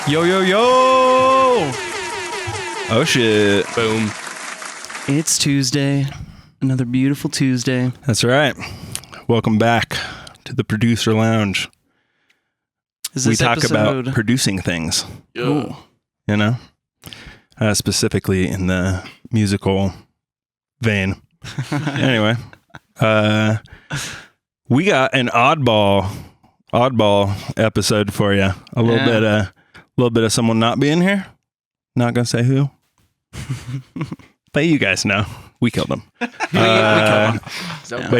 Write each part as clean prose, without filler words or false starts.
Yo, yo, yo! Oh, shit. Boom. It's Tuesday. Another beautiful Tuesday. That's right. Welcome back to the Producer Lounge. We talk about producing things. Ooh. You know? Specifically in the musical vein. Anyway. We got an oddball episode for you. A little bit of someone not being here. Not gonna say who. But you guys know. We killed him. But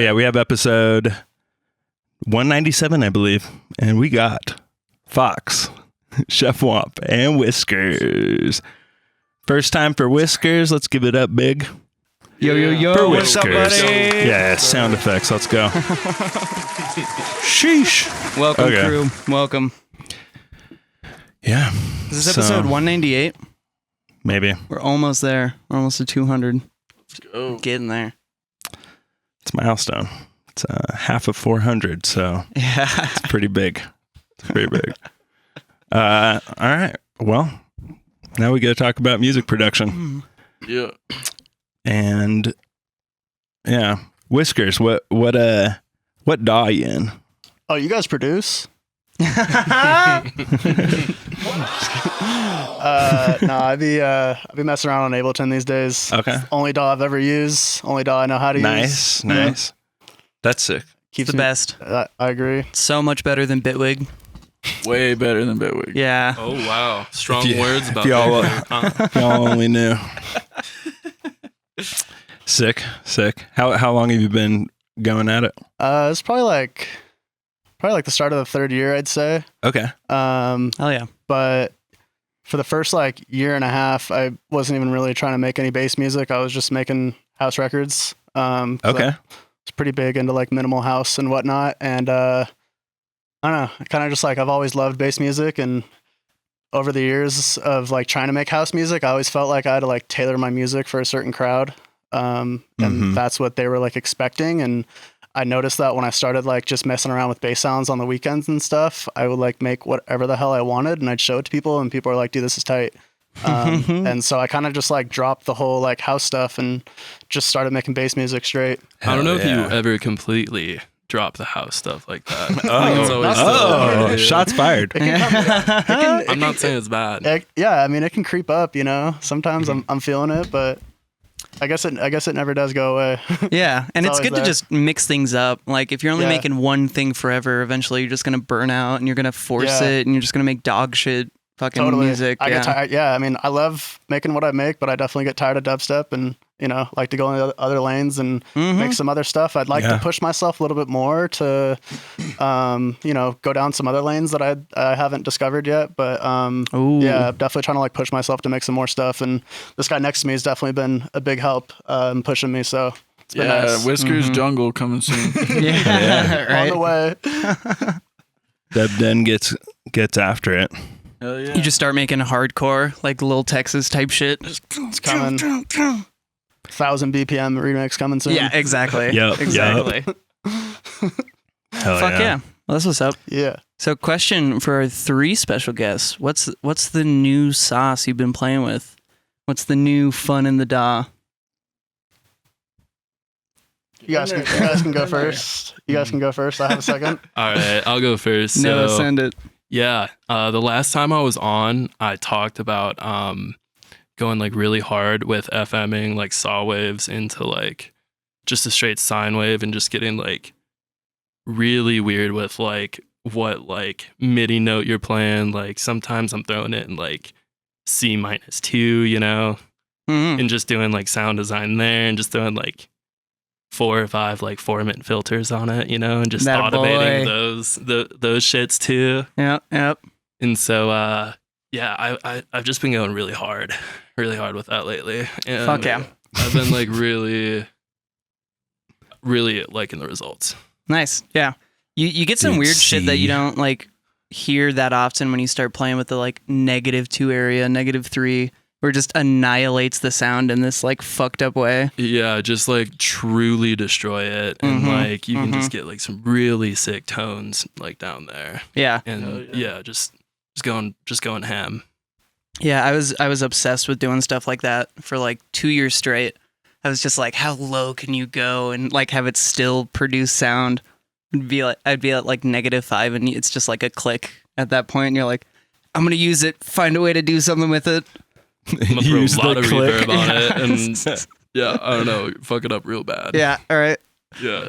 yeah, we have episode 197, I believe. And we got Fox, Chef Womp, and Whiskerz. First time for Whiskerz. Let's give it up big. Yo, yo, yo. For What's up, Whiskerz. buddy? Yeah, sound effects. Let's go. Sheesh. Welcome, Okay. crew. Welcome. Yeah. Is this episode 198? Maybe. We're almost there. We're almost to 200. Let's go. Getting there. It's a milestone. It's half of 400, so Yeah. it's pretty big. It's pretty big. All right. Well, now we got to talk about music production. Yeah. And yeah, Whiskerz, what DAW you in? Oh, you guys produce? No, I'd be messing around on Ableton these days. Okay. Only DAW I've ever used. Only DAW I know how to use. Nice. That's sick. Keeps the best. I agree. So much better than Bitwig. Way better than Bitwig. Yeah. Oh, wow. Strong If you- words about if y'all, that. y'all only knew. Sick. How long have you been going at it? It's probably like the start of the third year, I'd say. Okay. Hell yeah. But for the first like year and a half, I wasn't even really trying to make any bass music. I was just making house records. Okay. It's pretty big into like minimal house and whatnot. And I don't know, kind of just like I've always loved bass music, and over the years of like trying to make house music, I always felt like I had to like tailor my music for a certain crowd. And that's what they were like expecting. And I noticed that when I started like just messing around with bass sounds on the weekends and stuff, I would like make whatever the hell I wanted and I'd show it to people, and people are like, dude, this is tight. And so I kind of just like dropped the whole like house stuff and just started making bass music straight. I don't know if Hell you ever completely drop the house stuff like that. It's Oh, always still- shots fired. I'm not saying it's bad. Yeah, I mean, it can creep up, you know. Sometimes I'm feeling it, but I guess it never does go away. Yeah, and it's It's always good to there. just mix things up. Like if you're only Yeah. making one thing forever, eventually you're just gonna burn out and you're gonna force Yeah. it and you're just gonna make dog shit fucking Totally. music. I yeah. get tired. Yeah, I mean, I love making what I make, but I definitely get tired of dubstep and, you know, like to go in the other lanes and make some other stuff. I'd like Yeah. to push myself a little bit more to, you know, go down some other lanes that I haven't discovered yet. But Ooh. yeah, definitely trying to like push myself to make some more stuff. And this guy next to me has definitely been a big help in pushing me. So it's been Yeah, nice. Whiskerz Jungle coming soon. Yeah, On right. the way. Deb Den gets after it. Hell yeah. You just start making hardcore, like Lil Texas type shit. It's coming. 1,000 BPM remix coming soon. Yeah, exactly. Yep, Exactly. Hell Fuck yeah. Well, that's what's up. Yeah. So, question for our three special guests: What's the new sauce you've been playing with? What's the new fun in the DAW? You guys can go first. You guys can go first. I have a second. All right, I'll go first. No, So, send it. yeah, the last time I was on, I talked about going like really hard with FMing like saw waves into like just a straight sine wave and just getting like really weird with like what like MIDI note you're playing. Like sometimes I'm throwing it in like C-2, you know, Mhm. and just doing like sound design there and just throwing like 4 or 5 like formant filters on it, you know, and just That automating boy. those shits too. Yep. And so yeah, I've just been going really hard with that lately. And Fuck yeah. I've been like really liking the results. Nice. Yeah. You get some Dude, weird shit that you see. don't like hear that often when you start playing with the like -2 area, -3, where it just annihilates the sound in this like fucked up way. Yeah, just like truly destroy it. And like you can just get like some really sick tones like down there. Yeah. And yeah, just just going ham. Yeah, I was obsessed with doing stuff like that for like 2 years straight. I was just like, how low can you go and like have it still produce sound? I'd be at like -5 and it's just like a click at that point. And you're like, I'm gonna use it. Find a way to do something with it. I'm gonna throw Use a lot the of click. reverb on it, and yeah, I don't know, fuck it up real bad. Yeah. All right. Yeah.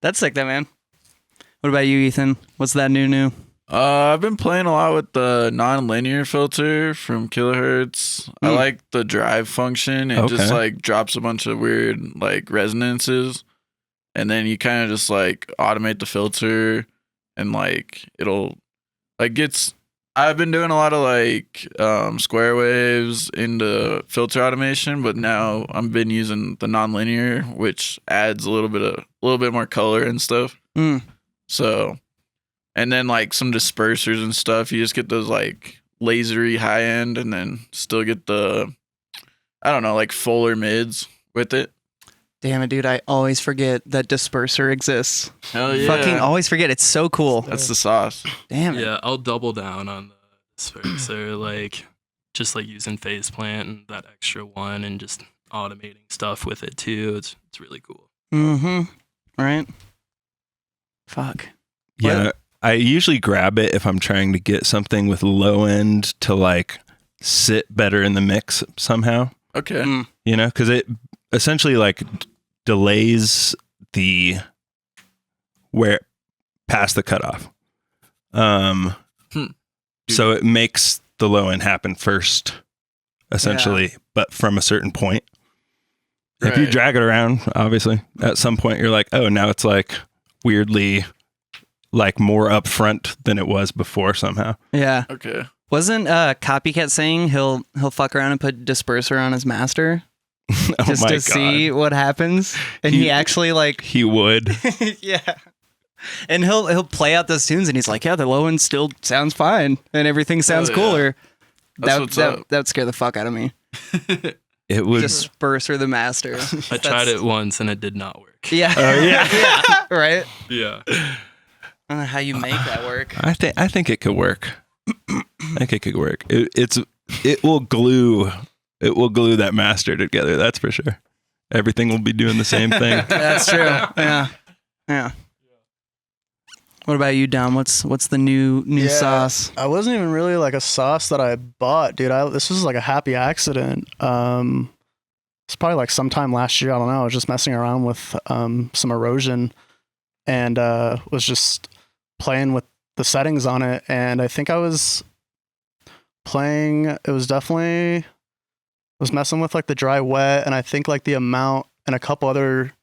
That's sick, though, man. What about you, Ethan? What's that new? I've been playing a lot with the non-linear filter from Kilohertz. I like the drive function. It just like drops a bunch of weird like resonances, and then you kind of just like automate the filter, and like it'll like gets. I've been doing a lot of like square waves into filter automation, but now I've been using the non-linear, which adds a little bit more color and stuff. So. And then like some dispersers and stuff, you just get those like lasery high end, and then still get the, I don't know, like fuller mids with it. Damn it, dude! I always forget that disperser exists. Hell yeah! Fucking always forget. It's so cool. That's the sauce. Damn it. Yeah, I'll double down on the disperser, like just like using phase plant and that extra one, and just automating stuff with it too. It's really cool. Right. Fuck. Yeah. What? I usually grab it if I'm trying to get something with low end to like sit better in the mix somehow. Okay. You know, because it essentially like delays the where past the cutoff. So it makes the low end happen first, essentially, but from a certain point. If you drag it around, obviously, at some point you're like, oh, now it's like weirdly like more upfront than it was before somehow. Yeah. Okay. Wasn't Copycat saying he'll fuck around and put disperser on his master Oh just my to God. see what happens? And he actually like He would. yeah. And he'll play out those tunes and he's like, yeah, the low end still sounds fine and everything sounds yeah. cooler. That's what's up. That would scare the fuck out of me. It would. Disperser the master. I tried it once and it did not work. Yeah. yeah. Right? Yeah. I don't know how you make that work. I think it could work. I think it could work. It will glue that master together. That's for sure. Everything will be doing the same thing. That's true. Yeah. What about you, Dom? What's the new sauce? I wasn't even really like a sauce that I bought, dude. This was like a happy accident. It's probably like sometime last year. I don't know. I was just messing around with some Erosion and was just playing with the settings on it. And I think I was playing. It was definitely was messing with like the dry wet, and I think like the amount and a couple other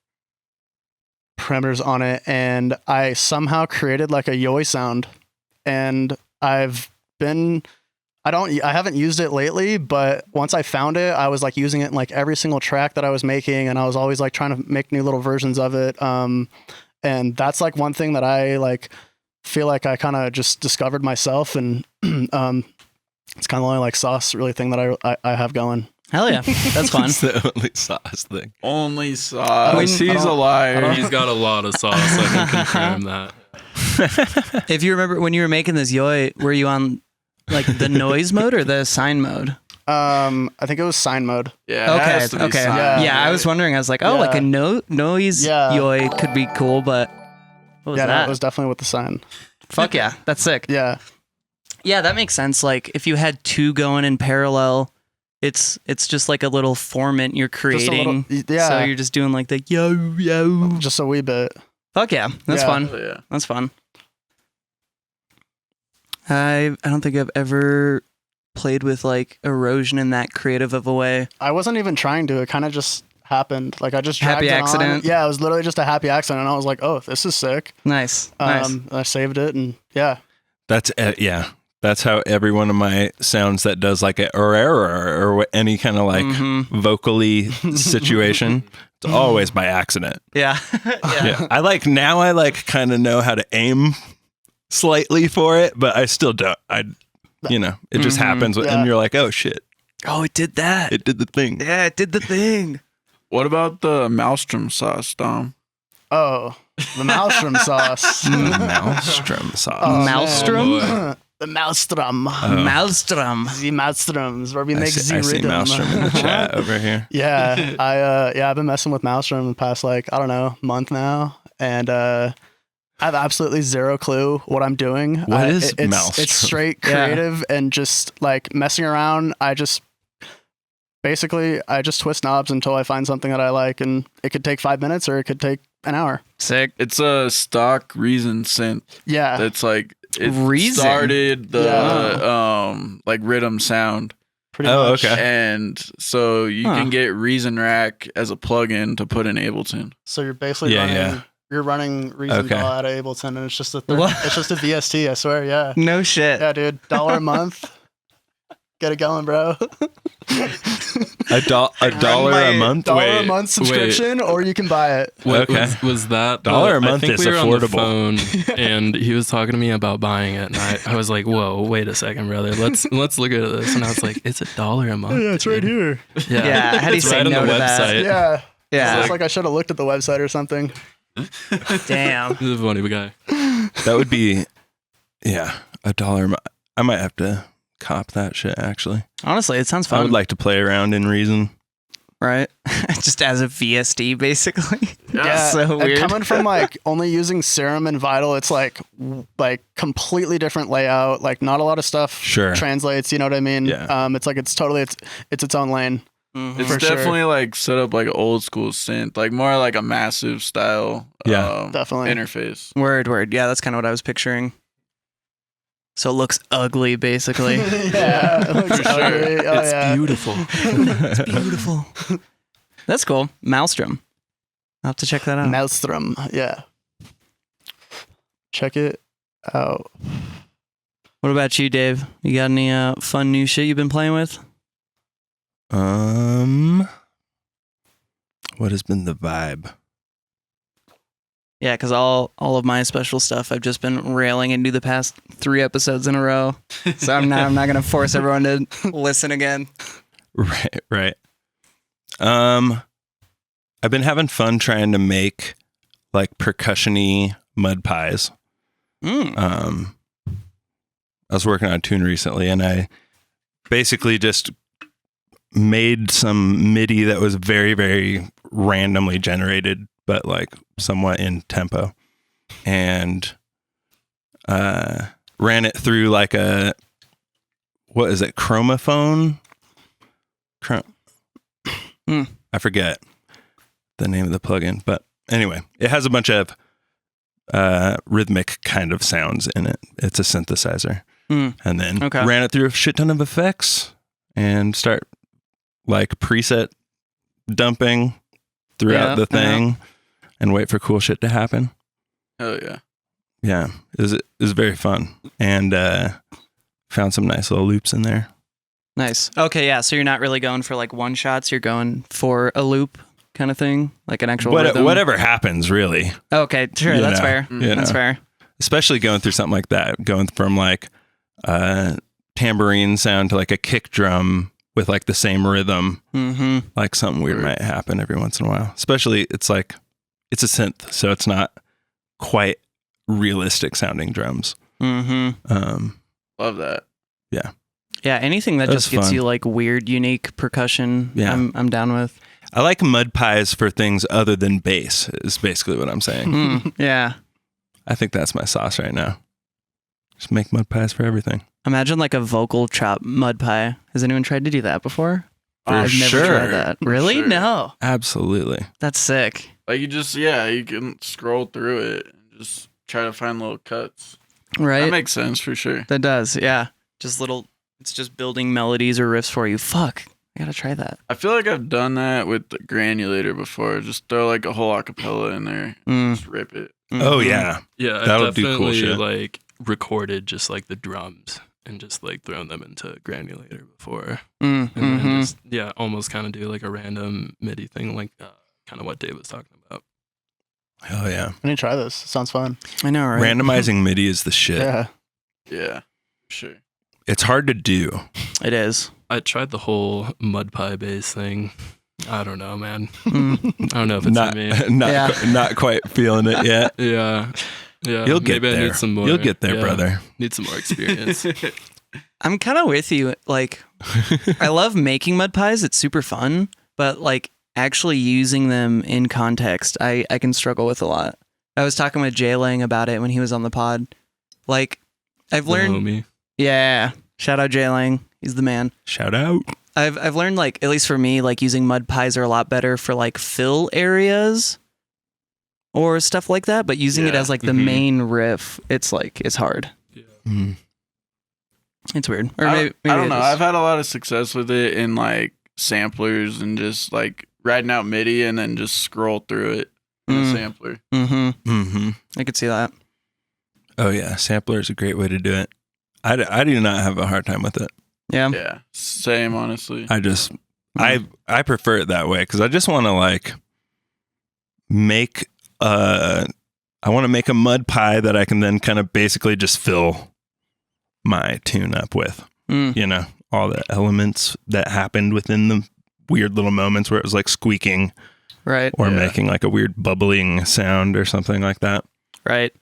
parameters on it, and I somehow created like a yoi sound, and I haven't used it lately, but once I found it, I was like using it in like every single track that I was making, and I was always like trying to make new little versions of it. And that's like one thing that I like feel like I kind of just discovered myself, and it's kind of the only like sauce really thing that I have going. Hell yeah, that's fun. It's the only sauce thing. Only sauce. He's a liar. He's got a lot of sauce. I can confirm that. If you remember when you were making this yoi, were you on like the noise mode or the sine mode? I think it was sine mode. Yeah. It has to be Okay. signed. Yeah, I was wondering. I was like, oh, Yeah. like a noise yoi could be cool, but what was No, that? it was definitely with the sine. Fuck yeah, that's sick. Yeah. Yeah, that makes sense. Like if you had two going in parallel, it's just like a little formant you're creating. yeah. So you're just doing like the yo. Just a wee bit. Fuck yeah, that's Yeah. fun. Oh, yeah. That's fun. I don't think I've ever played with like Erosion in that creative of a way. I wasn't even trying to. It kind of just happened. Like I just dragged Happy it on. accident? Yeah, it was literally just a happy accident. And I was like, oh, this is sick. Nice. I saved it, and yeah. That's yeah. That's how every one of my sounds that does like a or any kind of like vocally situation, it's always by accident. Yeah. Yeah. I like kind of know how to aim slightly for it, but I still don't. It just happens and you're like, oh shit, Oh, it did that. it did the thing. Yeah, it did the thing. What about the maelstrom sauce, Dom? Oh, the maelstrom sauce. Maelstrom sauce. Oh, Maelstrom? boy. The Maelstrom. Maelstrom. The Maelstroms, where we make I see rhythm. Maelstrom in the chat over here. Yeah, I've been messing with Maelstrom the past month now, and I have absolutely zero clue what I'm doing. What is it's Maelstrom? It's straight creative and just like messing around. I just twist knobs until I find something that I like, and it could take 5 minutes or it could take an hour. Sick. It's a stock Reason synth. Yeah, That's like it Reason? started the like rhythm sound. pretty much. Okay. And so you Huh. can get Reason Rack as a plugin to put in Ableton. So you're basically you're running Reason Okay. DAW out of Ableton, and it's just a What? it's just a VST. I swear. Yeah, No shit. yeah, dude. $1 a month. Get it going, bro. A dollar a month? $1 a month subscription, or you can buy it. Okay. Was that $1 a I month think is we were on the affordable. phone and he was talking to me about buying it, and I was like, "Whoa, wait a second, brother. Let's look at this." And I was like, "It's $1 a month." Yeah, it's right here. Yeah, Yeah, how do you It's say right on no the to that? website. Yeah. Yeah. It's like I should have looked at the website or something. Damn. He's a funny guy. That would be, $1 a month. I might have to cop that shit, actually. Honestly, it sounds I fun. would like to play around in Reason. Right? Just as a VSD, basically. Yeah, So and weird. coming from like only using Serum and Vital, it's like completely different layout. Like not a lot of stuff Sure. translates. You know what I mean? Yeah. It's like it's its own lane. Mhm. It's For sure. definitely like set up like an old school synth, like more like a massive style Definitely. interface. Word. Yeah, that's kind of what I was picturing. So it looks ugly, basically. Yeah, it looks For sure. ugly. Oh, It's yeah. beautiful. It's beautiful. That's cool. Maelstrom. I'll have to check that out. Maelstrom. Yeah. Check it out. What about you, Dave? You got any fun new shit you've been playing with? What has been the vibe? Yeah, because all of my special stuff I've just been railing into the past 3 episodes in a row. So I'm not gonna force everyone to listen again. Right. I've been having fun trying to make like percussion-y mud pies. I was working on a tune recently, and I basically just made some MIDI that was very, very randomly generated, but like somewhat in tempo, and ran it through like a, what is it, chromophone? I forget the name of the plugin, but anyway, it has a bunch of rhythmic kind of sounds in it. It's a synthesizer. And then ran it through a shit ton of effects and start like preset dumping throughout the thing and wait for cool shit to happen. Hell yeah. Yeah, it was very fun, and found some nice little loops in there. Nice. Okay, yeah. So you're not really going for like one shots. You're going for a loop kind of thing, like an actual rhythm. Whatever happens, really. Okay, sure. You That's know, fair. you That's know. fair. Especially going through something like that, going from like tambourine sound to like a kick drum with like the same rhythm. Mm-hmm. Like something weird might happen every once in a while. Especially it's like it's a synth, so it's not quite realistic sounding drums. Mm-hmm. Love that. Yeah, anything that That's just gets fun. you like weird, unique percussion, Yeah. I'm down with. I like mud pies for things other than bass, is basically what I'm saying. Yeah. I think that's my sauce right now. Just make mud pies for everything. Imagine like a vocal chop mud pie. Has anyone tried to do that before? For I've never sure. tried that. Really? sure. No. Absolutely. That's sick. Like you just, you can scroll through it and just try to find little cuts. Right? That makes sense for sure. That does. Yeah. Just it's just building melodies or riffs for you. Fuck. I gotta try that. I feel like I've done that with the granulator before. Just throw like a whole acapella in there, just rip it. Oh, Mhm. yeah. Yeah, That'll I've do cool definitely shit. like recorded just like the drums and just like thrown them into granulator before, Mm, and mhm. then just almost kind of do like a random MIDI thing, like kind of what Dave was talking about. Hell yeah. I need to try this. Sounds fun. I know, right? Randomizing MIDI is the shit. Yeah. Yeah, sure. It's hard to do. It is. I tried the whole mud pie bass thing. I don't know, man. Mm. I don't know if it's Not, for me. not, Yeah. not quite feeling it yet. Yeah, Yeah, You'll get maybe there. I need some more. You'll get there, brother. Need some more experience. I'm kind of with you. Like, I love making mud pies. It's super fun, but like actually using them in context, I can struggle with a lot. I was talking with Jay Lang about it when he was on the pod. Like, I've learned. Homie. Yeah, shout out Jay Lang. He's the man. Shout out. I've learned, like, at least for me, like using mud pies are a lot better for like fill areas or stuff like that. But using it as like the main riff, it's like it's hard. Yeah. Mm. It's weird. Or I don't know. it is. I've had a lot of success with it in like samplers and just like writing out MIDI and then just scroll through it in a sampler. Mm-hmm. Mm-hmm. I could see that. Oh yeah, sampler is a great way to do it. I do not have a hard time with it. Yeah. Yeah, same honestly. I prefer it that way because I just want to like make I want to make a mud pie that I can then kind of basically just fill my tune up with. You know, all the elements that happened within the weird little moments where it was like squeaking, Right. or making like a weird bubbling sound or something like that. Right.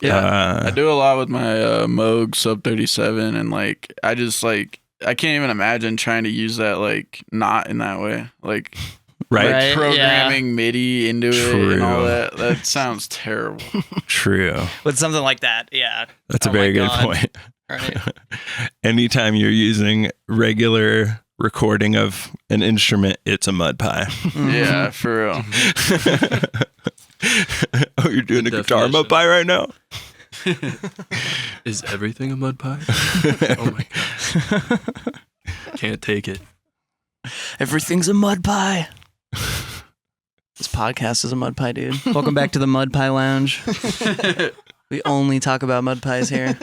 Yeah, I do a lot with my Moog Sub 37, and like I just like I can't even imagine trying to use that like not in that way, like right. programming MIDI into it and all that. That sounds terrible. True. With something like that, yeah. That's a Oh very my good God. point. Right. Anytime you're using regular recording of an instrument, it's a mud pie. Yeah, for real. Oh, you're doing a guitar Definition. mud pie right now? Is everything a mud pie? Oh my god. Can't take it. Everything's a mud pie. This podcast is a mud pie, dude. Welcome back to the Mud Pie Lounge. We only talk about mud pies here.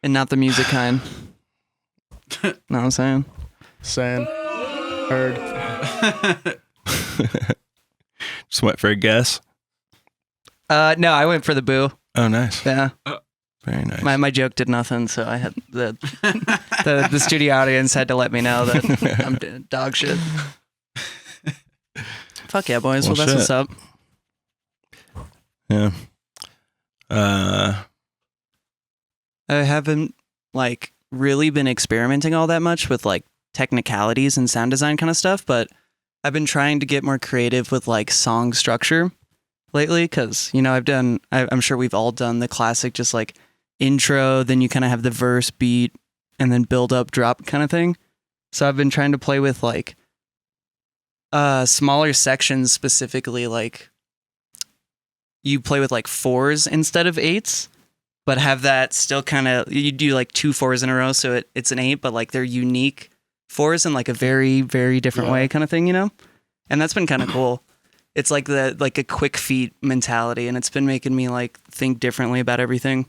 And not the music kind. Know what I'm saying? Saying. Heard. Just went for a guess. No, I went for the boo. Oh, nice. Yeah. Very nice. My joke did nothing, so I had the studio audience had to let me know that I'm dog shit. Fuck yeah, boys. Well, that's shit. what's up. Yeah. I haven't like really been experimenting all that much with like technicalities and sound design kind of stuff, but I've been trying to get more creative with like song structure lately because, you know, I'm sure we've all done the classic just like intro, then you kind of have the verse beat and then build up, drop kind of thing. So I've been trying to play with like smaller sections, specifically like you play with like 4s instead of 8s, but have that still kind of, you do like 2 4s in a row, so it's an 8, but like they're unique 4s in like a very, very different way kind of thing, you know? And that's been kind of cool. It's like a quick feet mentality, and it's been making me like think differently about everything.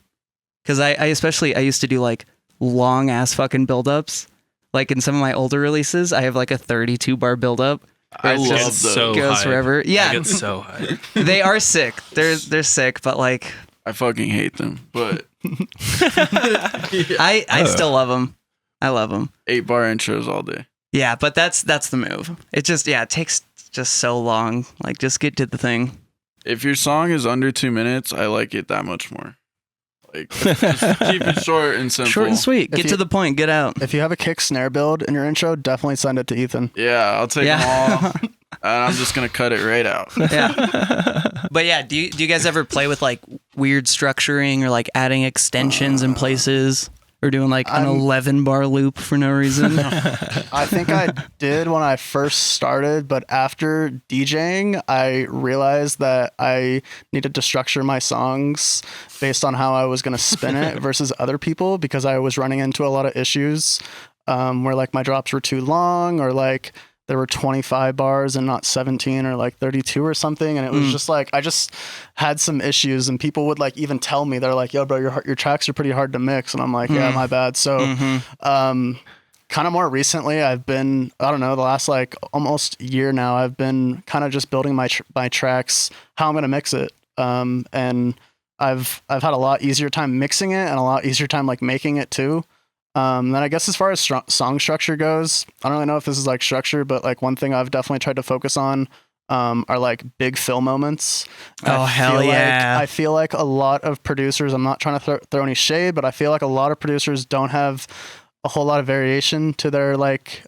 Because I used to do like long ass fucking buildups. Like in some of my older releases, I have like a 32 bar buildup. I It's love just those. so goes hype. forever. I Yeah, get so high. they are sick. They're sick, but like I fucking hate them, but I still love them. I love them. 8-bar intros all day. Yeah, but that's the move. It just it takes just so long. Like just get to the thing. If your song is under 2 minutes, I like it that much more. Like, just keep it short and simple. Short and sweet. If Get you- to the point. Get out. If you have a kick snare build in your intro, definitely send it to Ethan. Yeah, I'll take them all. And I'm just gonna cut it right out. Yeah. But yeah, do you guys ever play with like weird structuring or like adding extensions in places? Or doing like an 11 bar loop for no reason? I think I did when I first started, but after DJing, I realized that I needed to structure my songs based on how I was going to spin it versus other people, because I was running into a lot of issues where like my drops were too long, or like there were 25 bars and not 17 or like 32 or something. And it was just like, I just had some issues, and people would like even tell me, they're like, yo bro, your tracks are pretty hard to mix. And I'm like, yeah, my bad. So, kind of more recently, I've been, I don't know, the last like almost year now, I've been kind of just building my tracks, how I'm going to mix it. And I've had a lot easier time mixing it and a lot easier time like making it too. Then I guess as far as song structure goes, I don't really know if this is like structure, but like one thing I've definitely tried to focus on are like big fill moments. Oh, hell yeah. I feel like a lot of producers, I'm not trying to throw any shade, but I feel like a lot of producers don't have a whole lot of variation to their like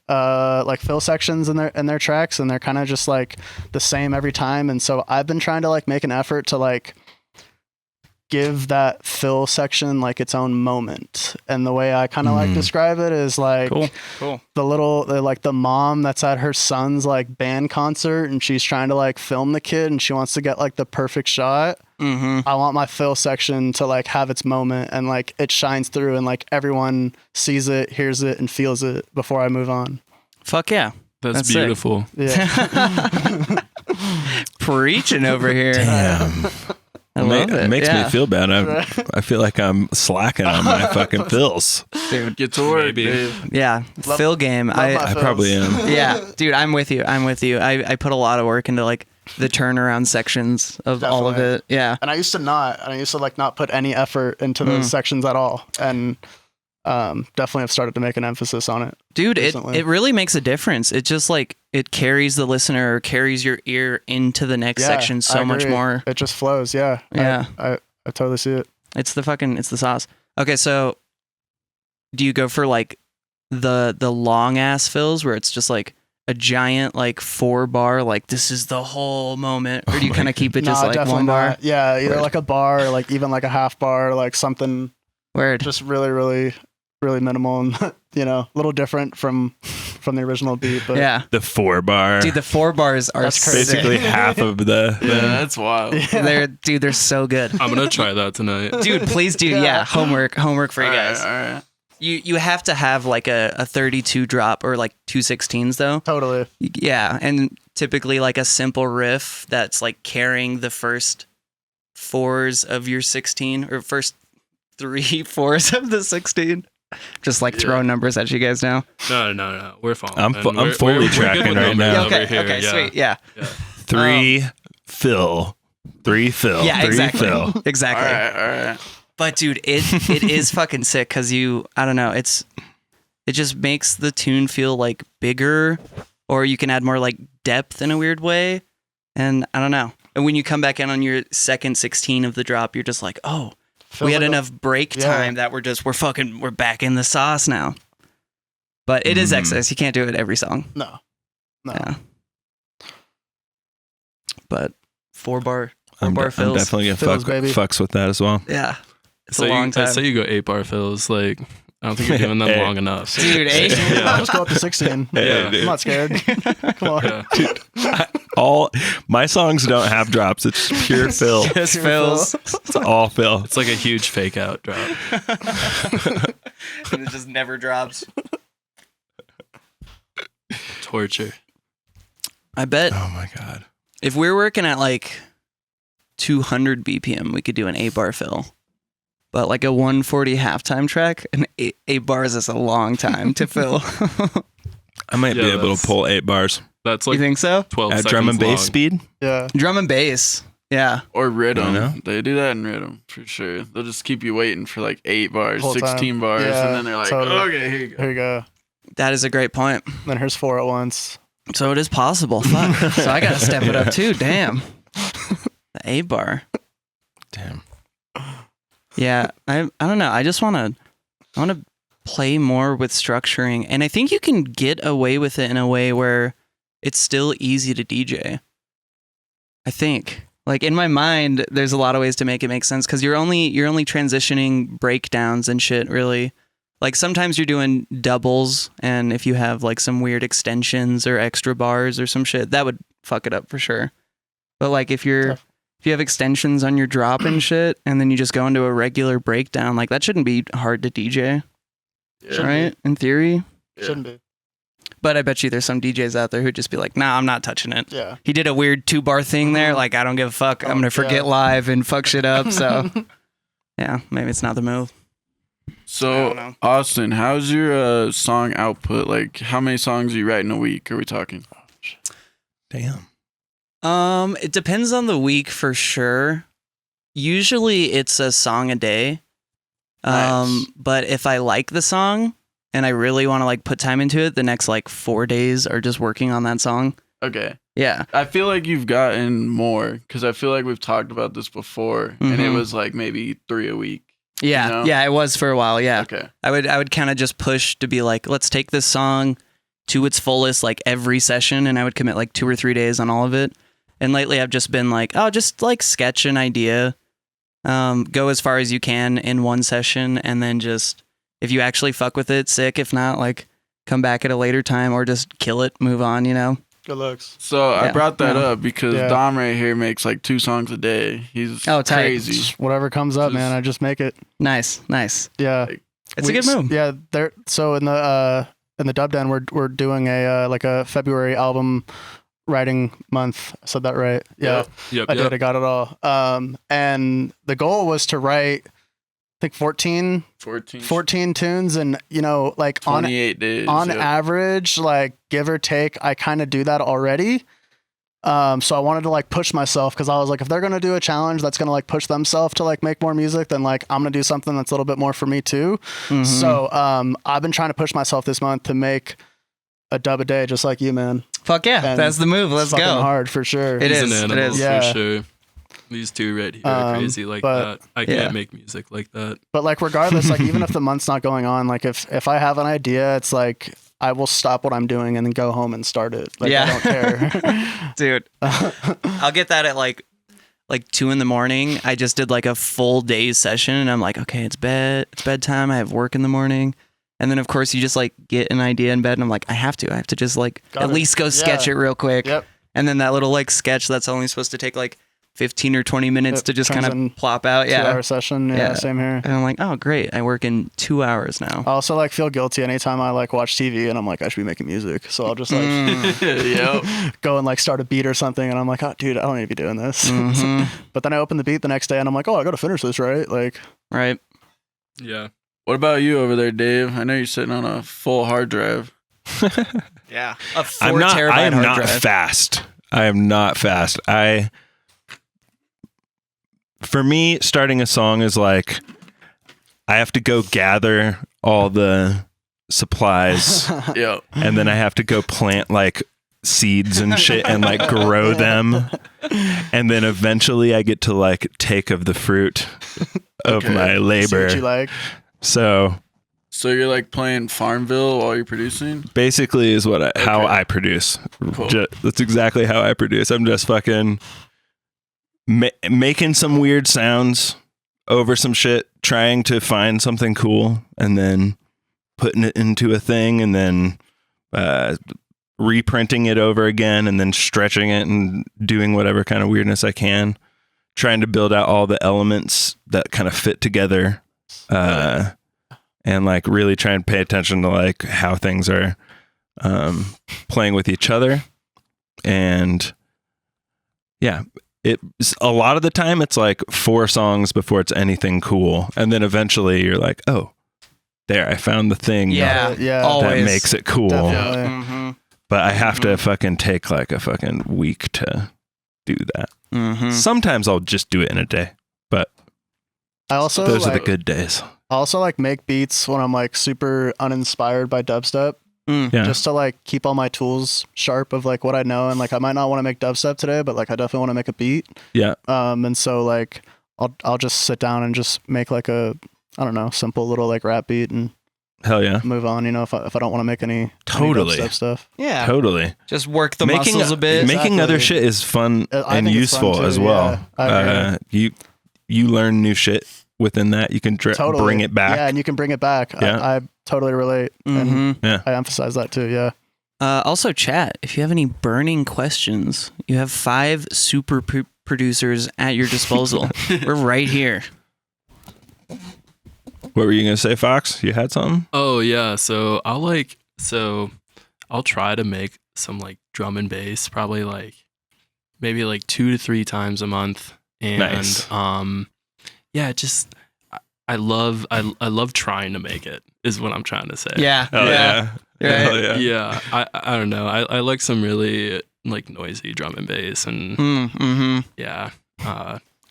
fill sections in their tracks, and they're kind of just like the same every time. And so I've been trying to like make an effort to like give that fill section like its own moment. And the way I kind of like describe it is like Cool. the mom that's at her son's like band concert, and she's trying to like film the kid, and she wants to get like the perfect shot. I want my fill section to like have its moment, and like it shines through, and like everyone sees it, hears it, and feels it before I move on. Fuck yeah. That's sick. beautiful. Yeah. Preaching over here. Damn. I love It it. makes Yeah. me feel bad. I feel like I'm slacking on my fucking fills. Dude. Get to work, Maybe. Dave. Yeah. Fill game. my I probably am. Yeah, dude, I'm with you. I put a lot of work into like the turnaround sections of all of Definitely. it. Yeah. And I used to like not put any effort into those sections at all. And definitely have started to make an emphasis on it. Dude, recently. it really makes a difference. It just like it carries the listener, carries your ear into the next section I so much agree. more. It just flows. Yeah. Yeah. I totally see it. It's the sauce. Okay, so do you go for like the long ass fills where it's just like a giant like 4-bar, like this is the whole moment, or do you kind of keep it just Nah, like definitely one bar? not. Yeah. Either Word. like a bar, or like even like a half bar, like something Word. just really, really, really minimal, and a little different from the original beat. But Yeah. The 4-bar. Dude, the 4 bars are That's crazy. basically half of the Yeah, that's wild. they're so good. I'm gonna try that tonight. Dude, please do. Yeah, homework for you All guys. right. You have to have like a 32 drop or like 216s though. totally. Yeah, and typically like a simple riff that's like carrying the first 4s of your 16 or first 3 4s of the 16. Just like throwing numbers at you guys now. No. We're fine. I'm fully tracking right now. Okay, sweet. Yeah. 3 fill. 3 fill. Yeah, 3 exactly. fill. Exactly. All right. But dude, it is fucking sick because I don't know, it just makes the tune feel like bigger, or you can add more like depth in a weird way. And I don't know. And when you come back in on your second 16 of the drop, you're just like, oh, we had enough break time that we're back in the sauce now. But it is excess. You can't do it every song. No. Yeah. But 4-bar I'm fills. definitely gonna Fills, baby. fucks with that as well. Yeah. It's So a long time. I say you go 8-bar fills. Like, I don't think you're doing them Hey. long enough. Dude, eight? Yeah. Just go up to 16. Yeah. I'm not scared. Come on. Yeah. All my songs don't have drops. It's pure fill. Just fills. It's all fill. It's like a huge fake out drop. And it just never drops. Torture. I bet Oh my god. if we're working at like 200 BPM, we could do an 8-bar fill. But like a 140 halftime track, an 8 bars is a long time to fill. I might be Yeah, able to pull 8 bars That's You like think so? 12 at seconds drum and bass long. speed. Yeah. Drum and bass. Yeah. Or I rhythm. know. They do that in rhythm for sure. They'll just keep you waiting for like 8 bars, Whole time. 16 bars, Yeah, and then they're like, totally. okay, here you go. Here you go. That is a great point. Then here's 4 at once. So it is possible. Fuck. So I got to step it up too. Damn. The 8-bar. Damn. Yeah, I don't know. I want to play more with structuring, and I think you can get away with it in a way where it's still easy to DJ. I think, like in my mind, there's a lot of ways to make it make sense because you're only transitioning breakdowns and shit. Really, like sometimes you're doing doubles, and if you have like some weird extensions or extra bars or some shit, that would fuck it up for sure. But like if you have extensions on your drop and shit, and then you just go into a regular breakdown, like that shouldn't be hard to DJ, Yeah. right? In theory. Yeah. Shouldn't be. But I bet you there's some DJs out there who'd just be like, nah, I'm not touching it. Yeah. He did a weird 2-bar thing there. Like, I don't give a fuck. I'm going to forget yeah. live and fuck shit up. So, yeah, maybe it's not the move. I don't So, know. Austin, how's your song output? Like, how many songs are you writing a week? Are we talking? Damn. It depends on the week for sure. Usually it's a song a day. Nice. But if I like the song and I really want to like put time into it, the next like 4 days are just working on that song. Okay. Yeah. I feel like you've gotten more because I feel like we've talked about this before, and it was like maybe 3 a week. Yeah, You know? yeah, it was for a while. Yeah, Okay. I would kind of just push to be like, let's take this song to its fullest, like every session, and I would commit like 2 or 3 days on all of it. And lately, I've just been like, oh, just like sketch an idea, go as far as you can in one session, and then just if you actually fuck with it, sick. If not, like come back at a later time or just kill it, move on. You know. Good looks. So I Yeah. brought that up because Yeah. Dom right here makes like 2 songs a day. He's Oh, tight. crazy. Just whatever comes up, Just- man. I just make it. Nice. Yeah. Like, It's a good move. Yeah. There. So in the Dub Den, we're doing a like a February album writing month. I said that right? Yeah. Yep. I did. I got it all. And the goal was to write, I think 14 tunes, and you know, like 28 days. on yeah. average, like give or take, I kind of do that already. So I wanted to like push myself because I was like, if they're gonna do a challenge that's gonna like push themselves to like make more music, then like I'm gonna do something that's a little bit more for me too. Mhm. So I've been trying to push myself this month to make a dub a day, just like you, man. Fuck yeah, And that's the move. Let's It's fucking go. hard for sure. It He's is, an it animal is. Yeah. for sure. These two right here are crazy like but- that. I can't make music like that. But like regardless, like even if the month's not going on, like if I have an idea, it's like I will stop what I'm doing and then go home and start it. Like Yeah. I don't care. Dude. I'll get that at like 2 a.m. I just did like a full day's session, and I'm like, okay, it's bedtime. I have work in the morning. And then of course you just like get an idea in bed, and I'm like, I have to just like Got at it. least go sketch Yeah. it real quick. Yep. And then that little like sketch that's only supposed to take like 15 or 20 minutes It to just turns kind in of plop out. Yeah. 2-hour session. Yeah, Yeah. same here. And I'm like, oh great, I work in 2 hours now. I also like feel guilty anytime I like watch TV and I'm like, I should be making music. So I'll just like Yep. go and like start a beat or something, and I'm like, oh dude, I don't need to be doing this. Mhm. But then I open the beat the next day and I'm like, oh, I gotta finish this, right? Like Right. Yeah. What about you over there, Dave? I know you're sitting on a full hard drive. Yeah. A 4 I'm not. terabyte I am hard not drive. fast. I am not fast. For me, starting a song is like I have to go gather all the supplies, Yep. and then I have to go plant like seeds and shit and like grow them, and then eventually I get to like take of the fruit of Okay. my see labor. what you like. So So you're like playing Farmville while you're producing? basically is what how Okay. I produce. Cool. That's exactly how I produce. I'm just fucking making some weird sounds over some shit, trying to find something cool, and then putting it into a thing, and then reprinting it over again, and then stretching it and doing whatever kind of weirdness I can, trying to build out all the elements that kind of fit together. And like really try and pay attention to like how things are playing with each other. And yeah, it's a lot of the time it's like 4 songs before it's anything cool. And then eventually you're like, oh, there, I found the thing Yeah. Yeah. that Always. makes it cool. Definitely. Mhm. But I have to fucking take like a fucking week to do that. Mhm. Sometimes I'll just do it in a day, but I also those are the like, good days. I also like make beats when I'm like super uninspired by dubstep, Mm. Yeah. just to like keep all my tools sharp of like what I know. And like I might not want to make dubstep today, but like I definitely want to make a beat. Yeah. And so like I'll just sit down and just make like a, I don't know, simple little like rap beat and Hell yeah. move on. You know, if I don't want to make any Totally. dubstep stuff. Yeah. Totally. Just work the muscles a bit. Making other Exactly. shit is fun I and think it's fun useful too, as well. yeah. I agree. You learn new shit within that. You can Totally. bring it back. Yeah, and you can bring it back. Yeah. I totally relate. And Mhm. I emphasize that too. Yeah. Also, chat, if you have any burning questions, you have 5 super producers at your disposal. We're right here. What were you gonna say, Fox? You had something? Oh yeah, so I'll try to make some like drum and bass, probably like maybe like 2 to 3 times a month. And Nice. yeah, just I love trying to make it is what I'm trying to say. Yeah. Hell yeah. Right. Hell yeah. Yeah, I don't know. I like some really like noisy drum and bass and Mm-hmm. yeah.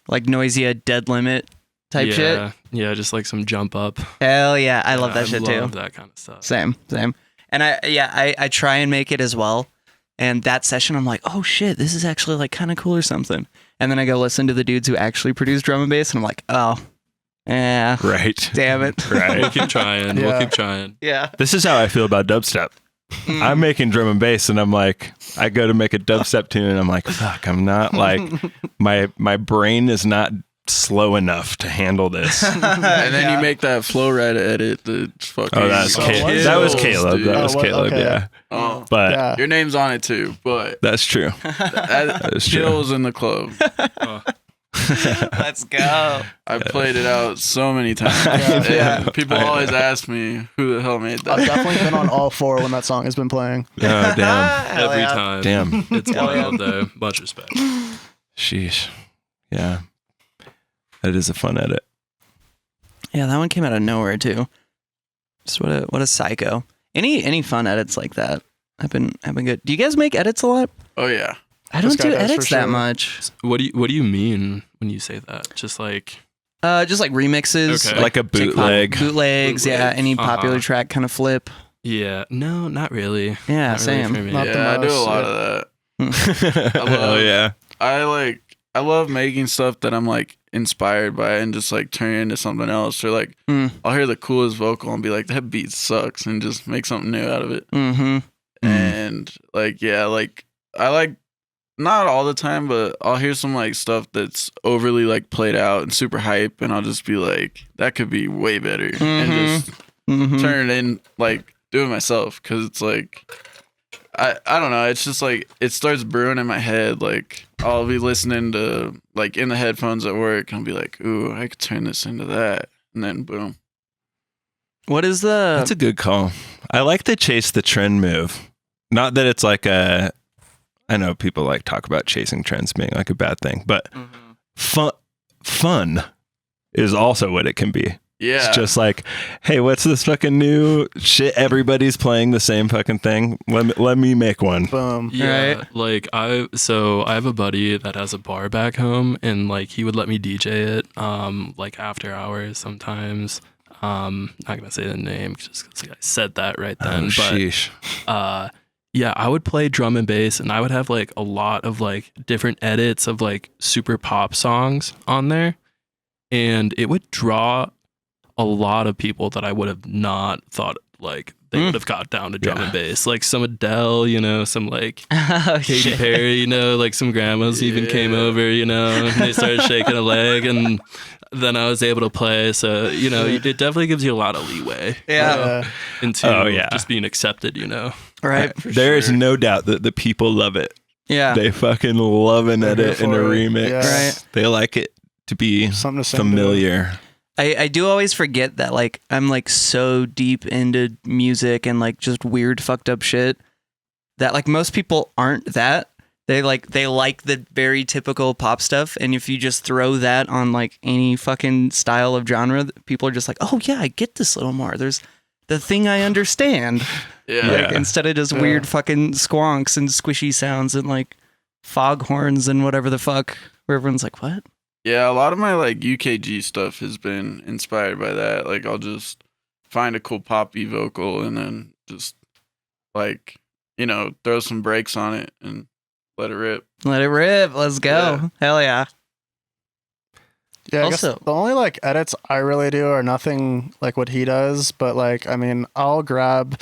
Like noisy dead limit type yeah, shit. Yeah, just like some jump up. Hell yeah. I love that shit I too. love that kind of stuff. Same. And I try and make it as well. And that session, I'm like, oh shit, this is actually like kind of cool or something. And then I go listen to the dudes who actually produce drum and bass, and I'm like, oh, yeah, Right. damn it. We'll Right. keep trying. We'll Yeah. keep trying. Yeah. This is how I feel about dubstep. I'm making drum and bass, and I'm like, I go to make a dubstep tune, and I'm like, fuck, I'm not like, my brain is not slow enough to handle this. And then you make that flow ride edit. The fucking Oh, that was kills, that was Caleb. dude. That was what? Caleb. Okay. Yeah, Oh, but Yeah. your name's on it too, but that's true. that is true. kills in the club. Let's go. I played it out so many times. Yeah. And people always ask me who the hell made I've that. definitely been on all four when that song has been playing. Oh damn, Hell Every yeah. time. damn. It's Hell yeah. wild though. Much respect. Sheesh. Yeah, that is a fun edit. Yeah, that one came out of nowhere too. Just what a psycho. Any fun edits like that have been good. Do you guys make edits a lot? Oh yeah. I don't This guy do does, for edits that sure. much. What do you mean when you say that? Just like Just like remixes, Okay. Like a TikTok bootleg. bootlegs, yeah. Bootlegs. Any popular Uh-huh. track kind of flip. yeah, no, not really. Yeah, Not really same. for me. Not the Yeah, I do a most, lot yeah. of that. Oh yeah. I love making stuff that I'm like inspired by and just like turn it into something else. Or like Mm. I'll hear the coolest vocal and be like, that beat sucks, and just make something new out of it. Mm-hmm. And like, yeah, like I like not all the time, but I'll hear some like stuff that's overly like played out and super hype, and I'll just be like, that could be way better, and just Mm-hmm. turn it in, like do it myself, because it's like I don't know, it's just like it starts brewing in my head. Like I'll be listening to like in the headphones at work, and I'll be like, ooh, I could turn this into that, and then boom. What is the? That's a good call. I like the chase the trend move. Not that it's like a. I know people like talk about chasing trends being like a bad thing, but fun is also what it can be. Yeah, It's just like, hey, what's this fucking new shit? Everybody's playing the same fucking thing. Let me make one. Boom. Yeah, Right. like I have a buddy that has a bar back home, and like he would let me DJ it, like after hours sometimes. Not gonna say the name just because I said that right then, Oh, sheesh. but yeah, I would play drum and bass, and I would have like a lot of like different edits of like super pop songs on there, and it would draw a lot of people that I would have not thought like they would have got down to drum and bass, like some Adele, you know, some like Oh, Katy shit. Perry, you know, like some grandmas even came over, you know, and they started shaking a leg, and then I was able to play. So, you know, it definitely gives you a lot of leeway Yeah. into Oh, yeah. just being accepted, you know. Right. There is no doubt that the people love it. Yeah. They fucking love an They're edit here and a for it. remix. Yeah. Right. They like it to be Something to sing to. familiar. I do always forget that like I'm like so deep into music and like just weird fucked up shit that like most people aren't that. They like the very typical pop stuff, and if you just throw that on like any fucking style of genre, people are just like, "Oh yeah, I get this a little more." There's the thing I understand. yeah. Like, instead of just weird fucking squonks and squishy sounds and like foghorns and whatever the fuck, where everyone's like, "What?" Yeah, a lot of my like UKG stuff has been inspired by that. Like I'll just find a cool poppy vocal and then just like, you know, throw some breaks on it and let it rip. Let it rip. Let's go. Yeah. Hell yeah. Yeah, I guess Also- the only like edits I really do are nothing like what he does, but like I mean, I'll grab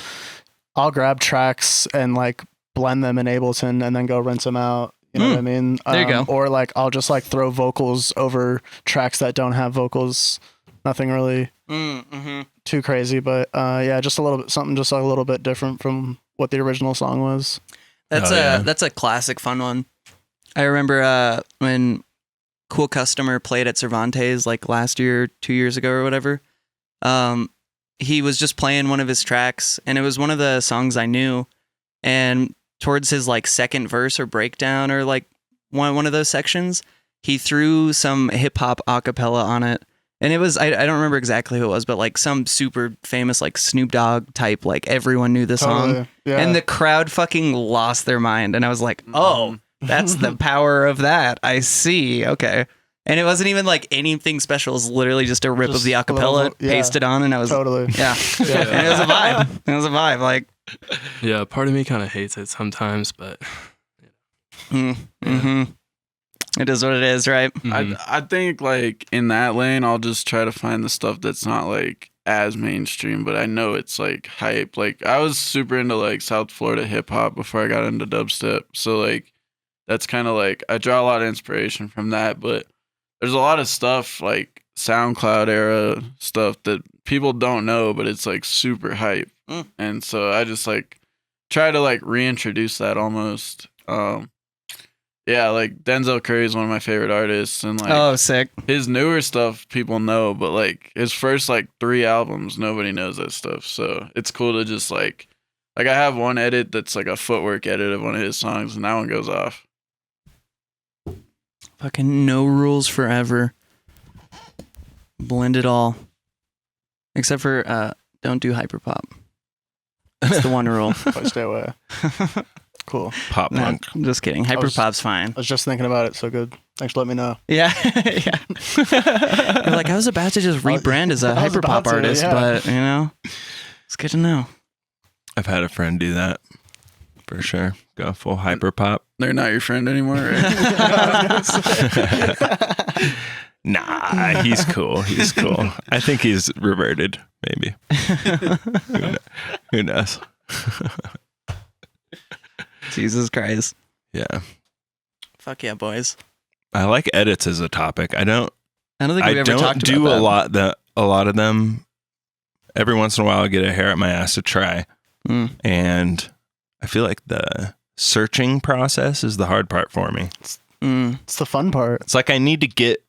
tracks and like blend them in Ableton and then go rinse them out. You know what I mean? There you go. Or like I'll just like throw vocals over tracks that don't have vocals. Nothing really Mm-hmm. too crazy, but yeah, just a little bit something just a little bit different from what the original song was. That's Oh, yeah. that's a classic fun one. I remember when Cool Customer played at Cervantes like last year, 2 years ago or whatever. He was just playing one of his tracks, and it was one of the songs I knew. And towards his like second verse or breakdown or like one of those sections, he threw some hip hop acapella on it. And it was, I don't remember exactly who it was, but like some super famous like Snoop Dogg type, like everyone knew the song. Totally. Yeah. And the crowd fucking lost their mind. And I was like, oh, that's the power of that. I see. Okay. And it wasn't even like anything special. It was literally just a rip Just of the a acapella little- yeah. pasted on. And I was, Totally. yeah. And it was a vibe. It was a vibe. Like, Yeah, part of me kind of hates it sometimes, but Mm-hmm. It is what it is, right? I think like in that lane, I'll just try to find the stuff that's not like as mainstream, but I know it's like hype. Like I was super into like South Florida hip hop before I got into dubstep, so like that's kind of like I draw a lot of inspiration from that. But there's a lot of stuff like SoundCloud era stuff that people don't know, but it's like super hype, and so I just like try to like reintroduce that almost. Yeah, like Denzel Curry is one of my favorite artists, and like Oh, sick. his newer stuff people know, but like his first like 3 albums, nobody knows that stuff. So it's cool to just like I have one edit that's like a footwork edit of one of his songs, and that one goes off. Fucking no rules forever. Blend it all. Except for don't do hyperpop. That's the one rule. Stay away. Cool. Pop No, punk. I'm just kidding. Hyperpop's fine. I was just thinking about it. So good. Thanks for letting me know. Yeah. Yeah. You're like, I was about to just rebrand as a I was about hyperpop to, artist, yeah. but you know, it's good to know. I've had a friend do that for sure. Go full hyper pop. They're not your friend anymore, right? Nah, he's cool. He's cool. I think he's reverted, maybe. Who knows? Jesus Christ. Yeah. Fuck yeah, boys. I like edits as a topic. I don't think we've ever talked do about that. a lot of them. Every once in a while I get a hair up my ass to try. And I feel like the searching process is the hard part for me. It's the fun part. It's like I need to get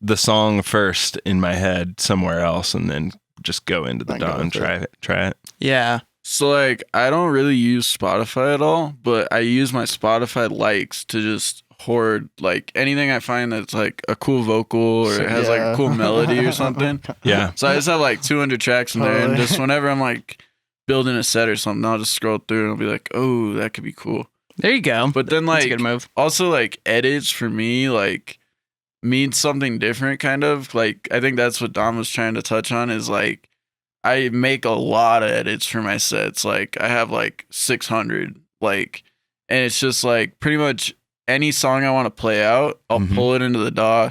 the song first in my head somewhere else and then just go into the Then go DAW and with try it. Yeah. So like I don't really use Spotify at all, but I use my Spotify likes to just hoard like anything I find that's like a cool vocal or it has like a cool melody or something. Yeah. So I just have like 200 tracks in there, and Totally. just whenever I'm like building a set or something, I'll just scroll through and I'll be like, oh, that could be cool. There you go. But then That's like a good move. also like edits for me like means something different kind of. Like I think that's what Dom was trying to touch on is like I make a lot of edits for my sets. Like I have like 600 like, and it's just like pretty much any song I want to play out, I'll pull it into the DAW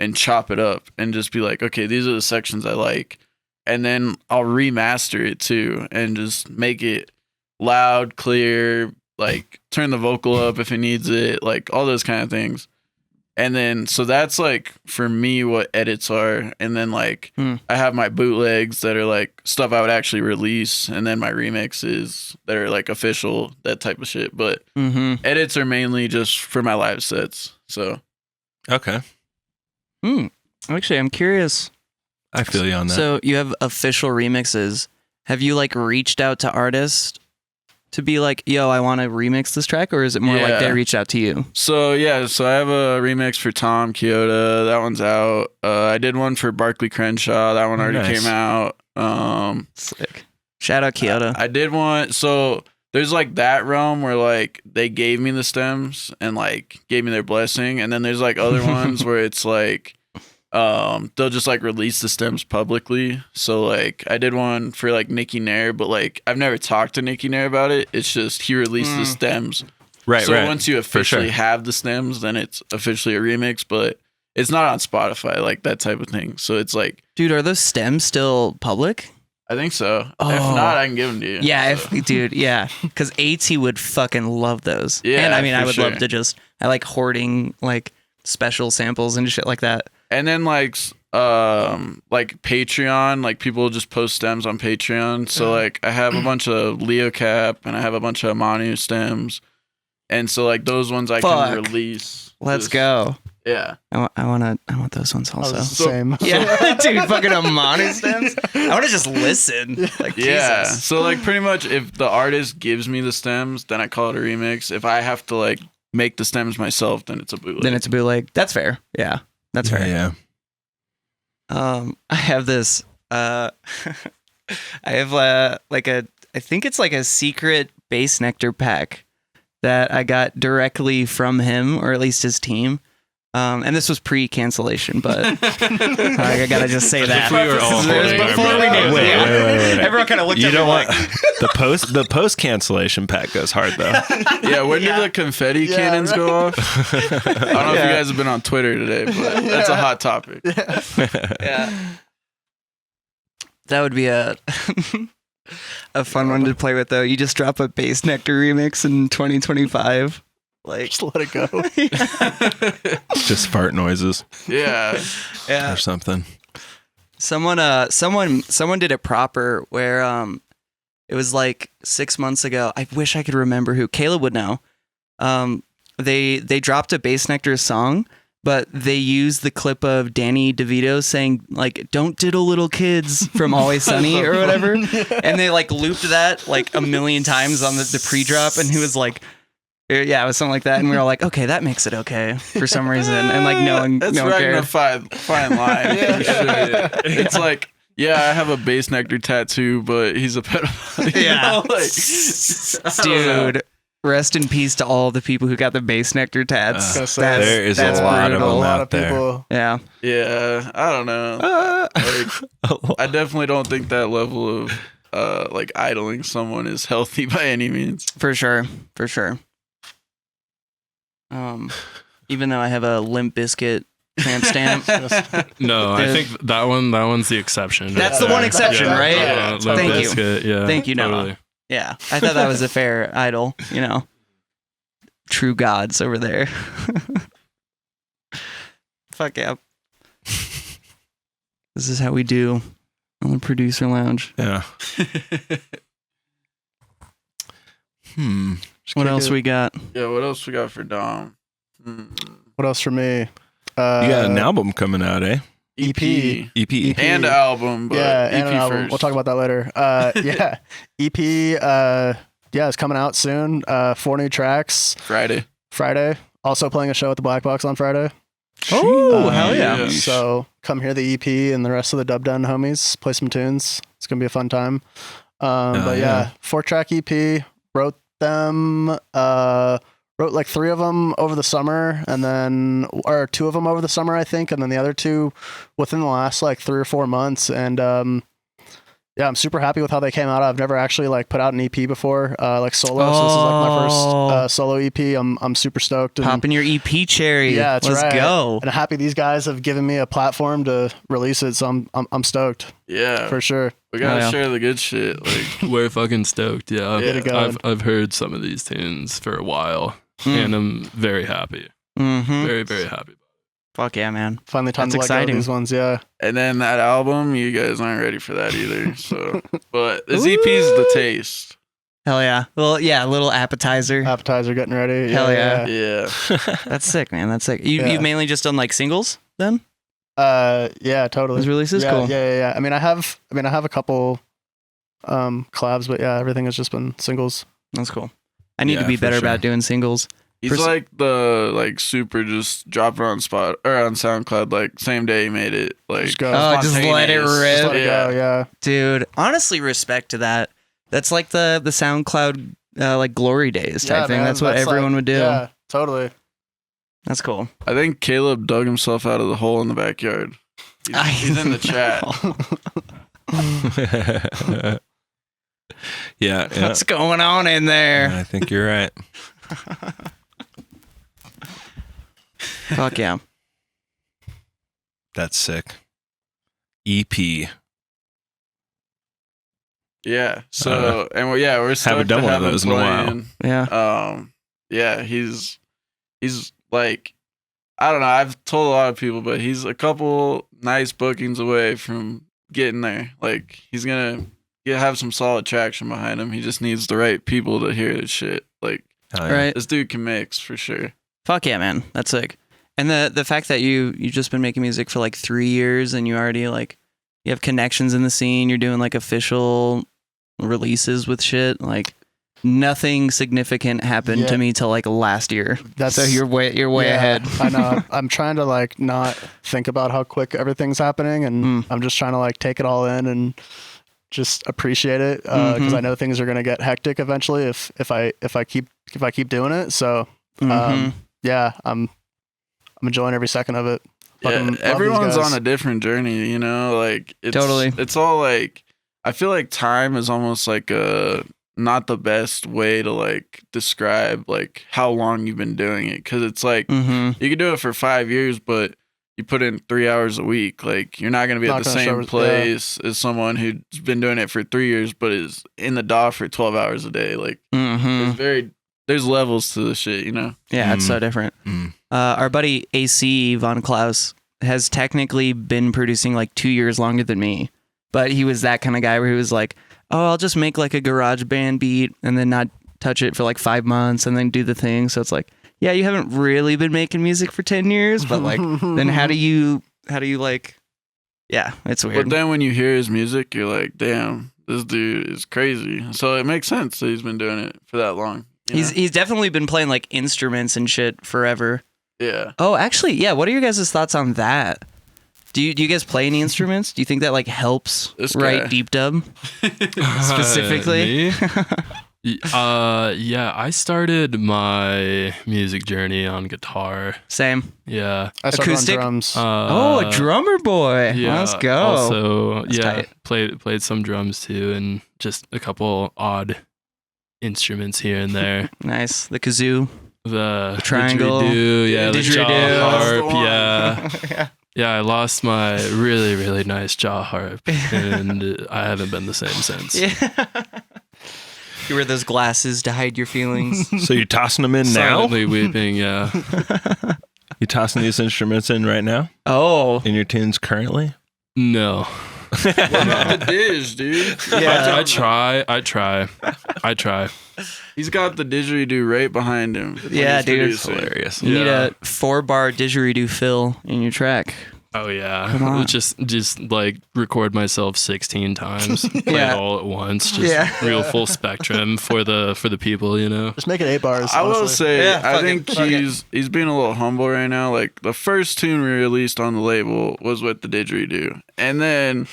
and chop it up and just be like, okay, these are the sections I like. And then I'll remaster it too and just make it loud, clear, like turn the vocal up if it needs it, like all those kind of things. And then, so that's like for me what edits are. And then like I have my bootlegs that are like stuff I would actually release. And then my remixes that are like official, that type of shit. But edits are mainly just for my live sets. So. Okay. Actually, I'm curious. I feel you on that. So you have official remixes. Have you like reached out to artists to be like, yo, I want to remix this track? Or is it more like they reached out to you? So yeah, so I have a remix for Tom Kyoto. That one's out. I did one for Barkley Crenshaw. That one already came out. Sick. Shout out Kyoto. I did one. So there's like that realm where like they gave me the stems and like gave me their blessing. And then there's like other ones where it's like they'll just like release the stems publicly. So like I did one for like Nicky Nair, but like I've never talked to Nicky Nair about it. It's just he released the stems. Right. So once you officially have the stems, then it's officially a remix, but it's not on Spotify, like that type of thing. So it's like, dude, are those stems still public? I think so. If Oh. not, I can give them to you. Yeah, So. dude, yeah. Because AT would fucking love those. Yeah, and I mean, for I would sure. love to just, I like hoarding like special samples and shit like that. And then like Patreon, like people just post stems on Patreon. So like I have a bunch of Leo Cap and I have a bunch of Manu stems. And so like those ones I can release. Let's just- go. Yeah. I want those ones I was also. the same. Yeah, dude, fucking Amanu stems. I want to just listen. Like, Yeah. Jesus. So like pretty much if the artist gives me the stems, then I call it a remix. If I have to like make the stems myself, then it's a bootleg. Then it's a bootleg. That's fair. Yeah, that's fair. Yeah. I have this. I have I think it's like a secret Bass Nectar pack that I got directly from him, or at least his team. And this was pre-cancellation, but I gotta just say that. We were all holding our Before we knew. Wait. Everyone kind of looked You at don't me want like, the post cancellation pack goes hard though. Yeah, when did the confetti cannons go off? I don't know if you guys have been on Twitter today, but that's a hot topic. yeah. That would be a fun one to play with, though. You just drop a Bass Nectar remix in 2025. Like, Just let it go. Just fart noises Yeah. yeah. or something. Someone did it proper where it was like 6 months ago. I wish I could remember who. Caleb would know. They dropped a Bass Nectar song, but they used the clip of Danny DeVito saying like "Don't diddle little kids" from Always Sunny or whatever, and they like looped that like a million times on the pre-drop, and he was like. Yeah, it was something like that, and we were all like, "Okay, that makes it okay for some reason," and like no one Riding cared. a fine line. For sure. It's like, yeah, I have a Bass Nectar tattoo, but he's a pedophile. You Yeah. know? Like, I don't know. Dude, rest in peace to all the people who got the Bass Nectar tats. There is that's a lot of brutal. them A lot out of there. people. Yeah, Yeah, I don't know. Like, I definitely don't think that level of like idling someone is healthy by any means. for sure. Even though I have a Limp Bizkit tramp stamp. No, I Dude. think that one's the exception. That's the one exception, right? Yeah. Limp Thank you. Bizkit, yeah. Thank you, Noah. totally. Yeah, I thought that was a fair idol, you know. True gods over there. Fuck yeah. This is how we do on the producer lounge. Yeah. What else we got? Yeah, what else we got for Dom? What else for me? You got an album coming out, eh? EP. EP. And an album, but Yeah, EP and an album. first. We'll talk about that later. Yeah, EP. Yeah, it's coming out soon. 4 new tracks. Friday. Also playing a show at the Black Box on Friday. Oh, hell yeah. yeah. So come hear the EP and the rest of the Dub Done homies play some tunes. It's gonna be a fun time. But yeah, 4-track EP. Wrote them. Wrote like 3 of them over the summer, and then or 2 of them over the summer, I think, and then the other 2 within the last like 3 or 4 months. And yeah, I'm super happy with how they came out. I've never actually like put out an EP before, like solo. So this is like my first solo EP. I'm super stoked. And, Popping your EP cherry. Yeah, that's Let's right. go. And I'm happy these guys have given me a platform to release it. So I'm stoked Yeah. for sure. We gotta Oh, yeah. share the good shit. Like, We're fucking stoked. Yeah, Get it going. I've heard some of these tunes for a while, Mm. and I'm very happy. Mm-hmm. Very, very happy. Fuck yeah, man. Finally time That's to let go exciting. of these ones. Yeah. and then that album, you guys aren't ready for that either. So, but this EP is the taste. Hell yeah. Well, yeah, a little appetizer. Appetizer getting ready. Hell yeah. Yeah. That's sick, man. That's sick. Yeah. You've mainly just done like singles then? Yeah, totally. Those releases? Yeah, Cool. yeah. I mean, I have a couple collabs, but yeah, everything has just been singles. That's cool. I need Yeah, to be for better sure. about doing singles. He's Pers- like the like super just drop it on spot or on SoundCloud like same day he made it. Like Just go. Oh, just let it spontaneous. rip. Just let it Yeah. go. Yeah. Dude, honestly, respect to that. That's like the SoundCloud like glory days type Yeah, thing. man, That's what like- everyone would do. Yeah, totally. That's cool. I think Caleb dug himself out of the hole in the backyard. He's in the chat. Yeah. What's going on in there? I think you're right. Fuck yeah. That's sick. EP. Yeah. So and we're stoked done to one of have him those in a while. playing. Yeah. Yeah, he's like, I don't know, I've told a lot of people, but he's a couple nice bookings away from getting there. Like he's gonna have some solid traction behind him. He just needs the right people to hear his shit. Like Hell yeah. Right. this dude can mix for sure. Fuck yeah, man. That's sick. And the fact that you've just been making music for like 3 years and you already like you have connections in the scene, you're doing like official releases with shit, like nothing significant happened Yeah. to me till like last year. That's So you're way yeah, ahead. I know. I'm trying to like not think about how quick everything's happening, and I'm just trying to like take it all in and just appreciate it because I know things are gonna get hectic eventually if I keep doing it. So Mhm. yeah, I'm I'm enjoying every second of it. Yeah, Fucking love these everyone's guys. on a different journey, you know. Like Totally. it's all like I feel like time is almost like not the best way to like describe like how long you've been doing it, because it's like Mm-hmm. you could do it for 5 years, but you put in 3 hours a week. Like you're not gonna be Not at the gonna same show- place as someone who's been doing it for 3 years, but is in the DAW for 12 hours a day. Like Mm-hmm. there's levels to the shit, you know. Yeah, it's so different. Our buddy AC Von Klaus has technically been producing like 2 years longer than me, but he was that kind of guy where he was like, oh, I'll just make like a garage band beat and then not touch it for like 5 months and then do the thing. So it's like, yeah, you haven't really been making music for 10 years, but like, then how do you like, yeah, it's weird. But then when you hear his music, you're like, damn, this dude is crazy. So it makes sense that he's been doing it for that long. you know? He's definitely been playing like instruments and shit forever. Yeah. Oh, actually, yeah. What are your guys' thoughts on that? Do you guys play any instruments? Do you think that like helps This guy. write deep dub specifically? Me? Yeah, I started my music journey on guitar. Same. Yeah. I started Acoustic? on drums. Oh, a drummer boy. Yeah, Let's go. Also, That's yeah, tight. played some drums too, and just a couple odd instruments here and there. Nice. The kazoo. The triangle. didgeridoo, yeah, the jaw Didgeridoo. harp, That's the one. yeah. Yeah, I lost my really, really nice jaw harp, and I haven't been the same since. Yeah. You wear those glasses to hide your feelings. So you're tossing them in now? Silently weeping, yeah. You tossing these instruments in right now? Oh. In your tunes currently? No. What about the dish, dude? Yeah. I try. He's got the didgeridoo right behind him. when Yeah, he's dude. producing. Hilarious. You need Yeah. a 4-bar didgeridoo fill in your track. Oh yeah. Come on. Just like record myself 16 times, play Yeah. it all at once. Just Yeah. real full spectrum for the people, you know. Just make it 8 bars. I will honestly. say, Yeah, I fuck think it, fuck it. he's being a little humble right now. Like the first tune we released on the label was with the didgeridoo, and then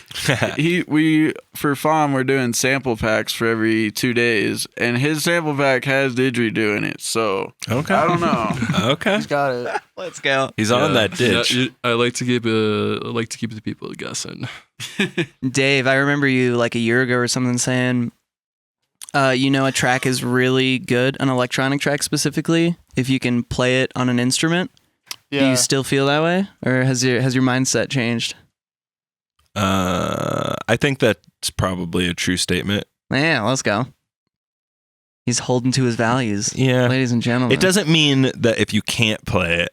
we for FOM we're doing sample packs for every 2 days, and his sample pack has didgeridoo in it. So Okay. I don't know. Okay. He's got it. Let's go. He's on that ditch. Yeah, I like to keep the people guessing. Dave, I remember you like a year ago or something saying, a track is really good, an electronic track specifically, if you can play it on an instrument. Do Yeah. you still feel that way? Or has your mindset changed? I think that's probably a true statement. Yeah, let's go. He's holding to his values. Yeah. Ladies and gentlemen. It doesn't mean that if you can't play it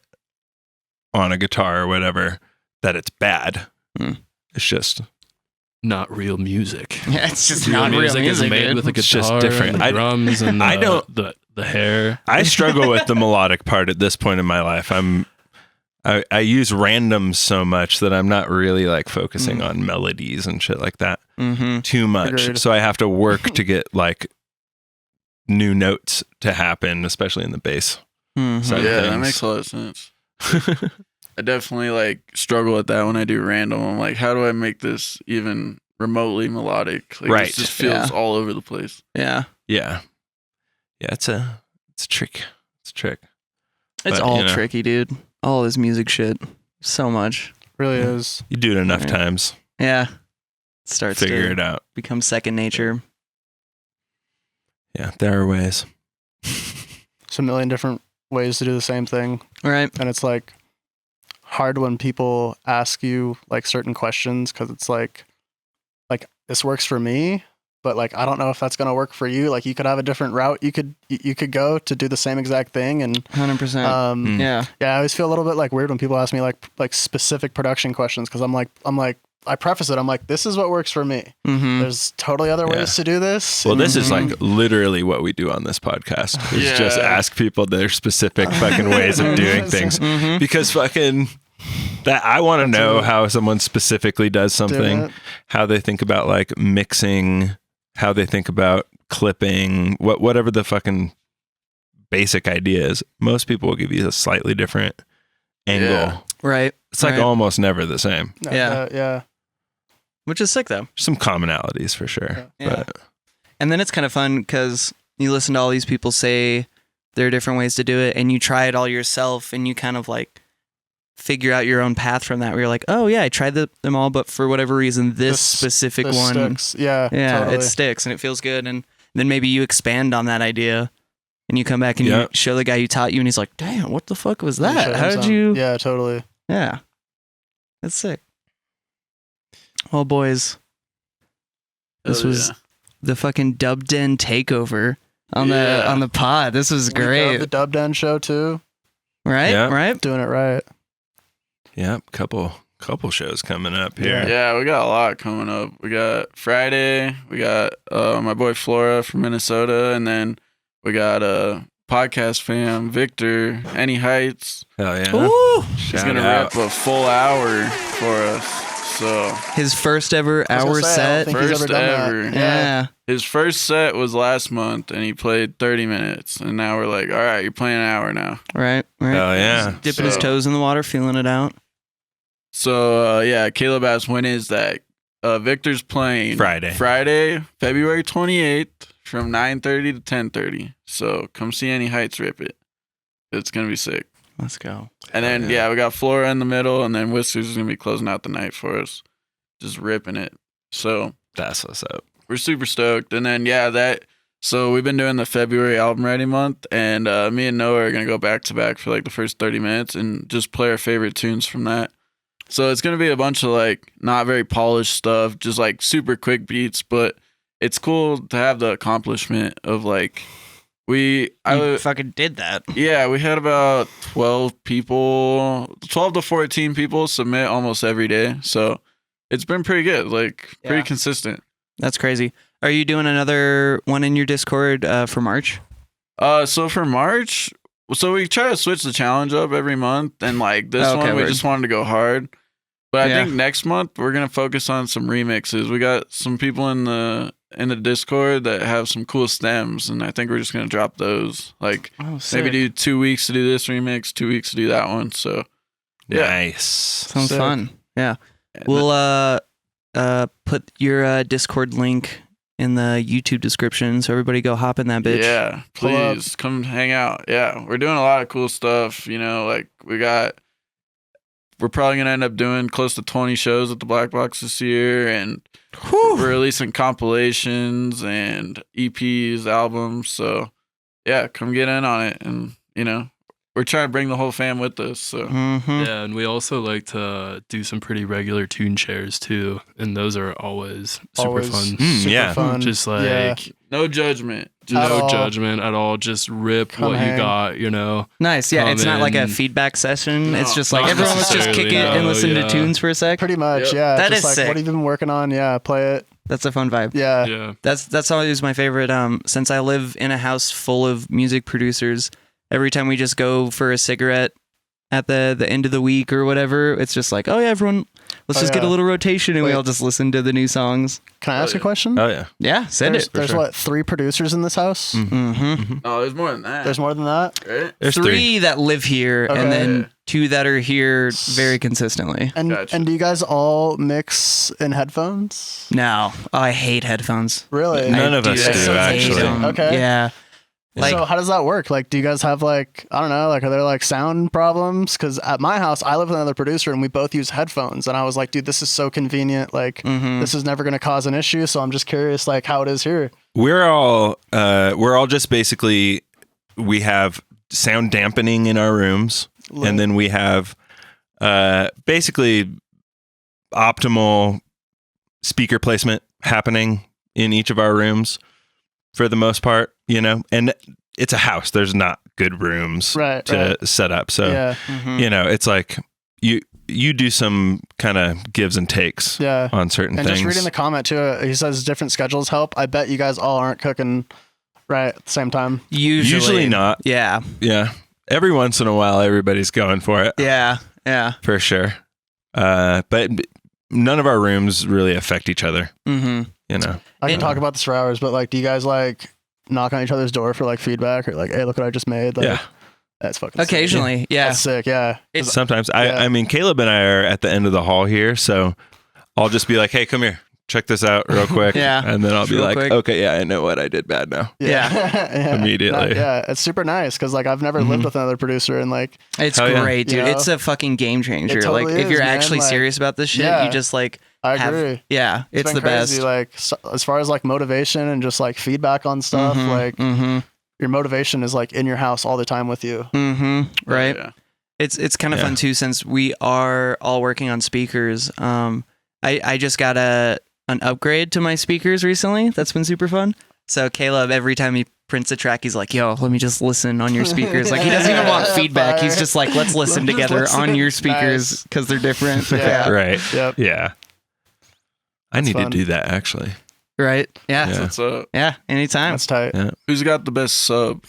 on a guitar or whatever, that it's bad. Hmm. It's just Not real music. Yeah, it's just not real music. is made dude. with a It's just guitar different. and the I- drums and I don't- the hair. I struggle with the melodic part at this point in my life. I use randoms so much that I'm not really like focusing on melodies and shit like that Mm-hmm. too much. Agreed. So I have to work to get like new notes to happen, especially in the bass. Mm-hmm. So- Yeah, that things. makes a lot of sense. I definitely like struggle with that when I do random. I'm like, how do I make this even remotely melodic? Like, Right. It just feels Yeah. all over the place. Yeah. Yeah. Yeah, it's a trick. It's a trick. It's But, all you know. tricky, dude. All this music shit. So much. Really is. You do it enough Right. times, Yeah. It starts figure to it out. become second nature. Yeah, there are ways. There's a million different ways to do the same thing. All right. And it's like hard when people ask you like certain questions because it's like this works for me, but like I don't know if that's gonna work for you. Like you could have a different route you could go to do the same exact thing. And 100%. Mm. Yeah. yeah, I always feel a little bit like weird when people ask me like specific production questions because I'm like I preface it. I'm like, this is what works for me. Mm-hmm. There's totally other ways Yeah. to do this. Well, this is Mhm. like literally what we do on this podcast. Is Yeah. just ask people their specific fucking ways of doing things. Mm-hmm. Because fucking that I want to know That's it. how someone specifically does Do something, it. how they think about like mixing, how they think about clipping, whatever the fucking basic idea is. Most people will give you a slightly different angle. Yeah. Right. It's like Right. almost never the same. Yeah. Yeah. Which is sick, though. Some commonalities for sure. Yeah. But And then it's kind of fun because you listen to all these people say there are different ways to do it and you try it all yourself and you kind of like figure out your own path from that, where you're like, oh yeah, I tried them all, but for whatever reason, this specific one sticks. Yeah, totally. It totally. sticks and it feels good, and then maybe you expand on that idea and you come back and you show the guy who taught you, and he's like, damn, what the fuck was that? How did you? Yeah, totally. Yeah, that's sick. Well, boys, this was the fucking Dub Den takeover on the pod. This was great. The Dub Den show too. Right? Yeah. Right? Doing it right. Yep, couple shows coming up here. Yeah, we got a lot coming up. We got Friday. We got my boy Flora from Minnesota, and then we got podcast fam Victor, Any Heights. Hell yeah! Ooh, He's gonna rip a full hour for us. So his first ever hour set. First ever. Yeah. His first set was last month, and he played 30 minutes. And now we're like, all right, you're playing an hour now. Right. Hell yeah! He's dipping his toes in the water, feeling it out. So Caleb asked, when is that? Victor's playing Friday, February 28th from 9:30 to 10:30. So come see Any Heights rip it. It's gonna be sick. Let's go. And then we got Flora in the middle, and then Whiskerz is gonna be closing out the night for us, just ripping it. So that's what's up. We're super stoked. And then so we've been doing the February album writing month, and me and Noah are gonna go back to back for like the first 30 minutes and just play our favorite tunes from that. So it's gonna be a bunch of like not very polished stuff, just like super quick beats, but it's cool to have the accomplishment of like I fucking did that. Yeah, we had about 12 to 14 people submit almost every day. So it's been pretty good, like pretty consistent. That's crazy. Are you doing another one in your Discord for March? So for March, we try to switch the challenge up every month, and like this one we just wanted to go hard. But I think next month we're gonna focus on some remixes. We got some people in the Discord that have some cool stems, and I think we're just gonna drop those. Like maybe do 2 weeks to do this remix, 2 weeks to do that one. So nice. Sounds fun. Yeah. We'll put your Discord link in the YouTube description, so everybody go hop in that bitch. Yeah, please come hang out. Yeah, we're doing a lot of cool stuff. You know, like we're probably gonna end up doing close to 20 shows at the Black Box this year, and we're releasing compilations and EPs, albums. So yeah, come get in on it, and we're trying to bring the whole fam with us. So yeah, and we also like to do some pretty regular tune shares too, and those are always super fun. Super fun. Just like no judgment. No judgment at all. Just rip what you got, Nice. Yeah, it's not like a feedback session. It's just like everyone let's just kick it and listen to tunes for a sec. Pretty much, yeah. That just is like, sick. what have you been working on? Yeah, play it. That's a fun vibe. Yeah. That's always my favorite. Since I live in a house full of music producers, every time we just go for a cigarette at the end of the week or whatever, it's just like, oh yeah, everyone, let's just get a little rotation, and we all just listen to the new songs. Can I ask a question? Oh yeah. Yeah, send it. There's what, 3 producers in this house? Mm-hmm. Oh, there's more than that. There's more than that? Right? There's 3 that live here, and then 2 that are here very consistently. And do you guys all mix in headphones? No, I hate headphones. Really? None of us do, actually. Okay. Yeah. So how does that work? Like, do you guys have like, I don't know, like, are there like sound problems? Because at my house, I live with another producer and we both use headphones. And I was like, dude, this is so convenient. Like, this is never going to cause an issue. So I'm just curious, like, how it is here. We're all just basically, we have sound dampening in our rooms, and then we have basically optimal speaker placement happening in each of our rooms for the most part, and it's a house. There's not good rooms to set up. So, it's like you do some kind of gives and takes on certain things. And just reading the comment too, he says different schedules help. I bet you guys all aren't cooking right at the same time. Usually not. Yeah. Yeah. Every once in a while, everybody's going for it. Yeah. Yeah. For sure. But none of our rooms really affect each other. Mm-hmm. I can talk about this for hours, but like, do you guys like knock on each other's door for like feedback or like, hey, look what I just made? Like, that's fucking occasionally. sick. Yeah. That's sick. Yeah. Sometimes I mean, Caleb and I are at the end of the hall here, so I'll just be like, hey, come here, check this out real quick. Yeah. And then I'll be Real like, quick. okay, yeah, I know what I did bad now. Yeah. Immediately. Yeah, it's super nice because like I've never lived with another producer and like It's Hell yeah. great, dude. You know? It's a fucking game changer. It totally like if is, you're man. actually Like, serious about this shit, yeah. you just like I have, agree. yeah, it's been the crazy. best. Like as far as like motivation and just like feedback on stuff, like your motivation is like in your house all the time with you. Right. Yeah. It's kind of Yeah. fun too since we are all working on speakers. I just got an upgrade to my speakers recently. That's been super fun. So Caleb, every time he prints a track, he's like, "Yo, let me just listen on your speakers." Like he doesn't even want feedback. He's just like, "Let's listen Let's together listen. on your speakers Nice. because they're different." Yeah. Right. Yep. Yeah. I need fun. to do that actually. Right. Yeah. Yeah. What's up? Yeah. Anytime. That's tight. Yeah. Who's got the best sub?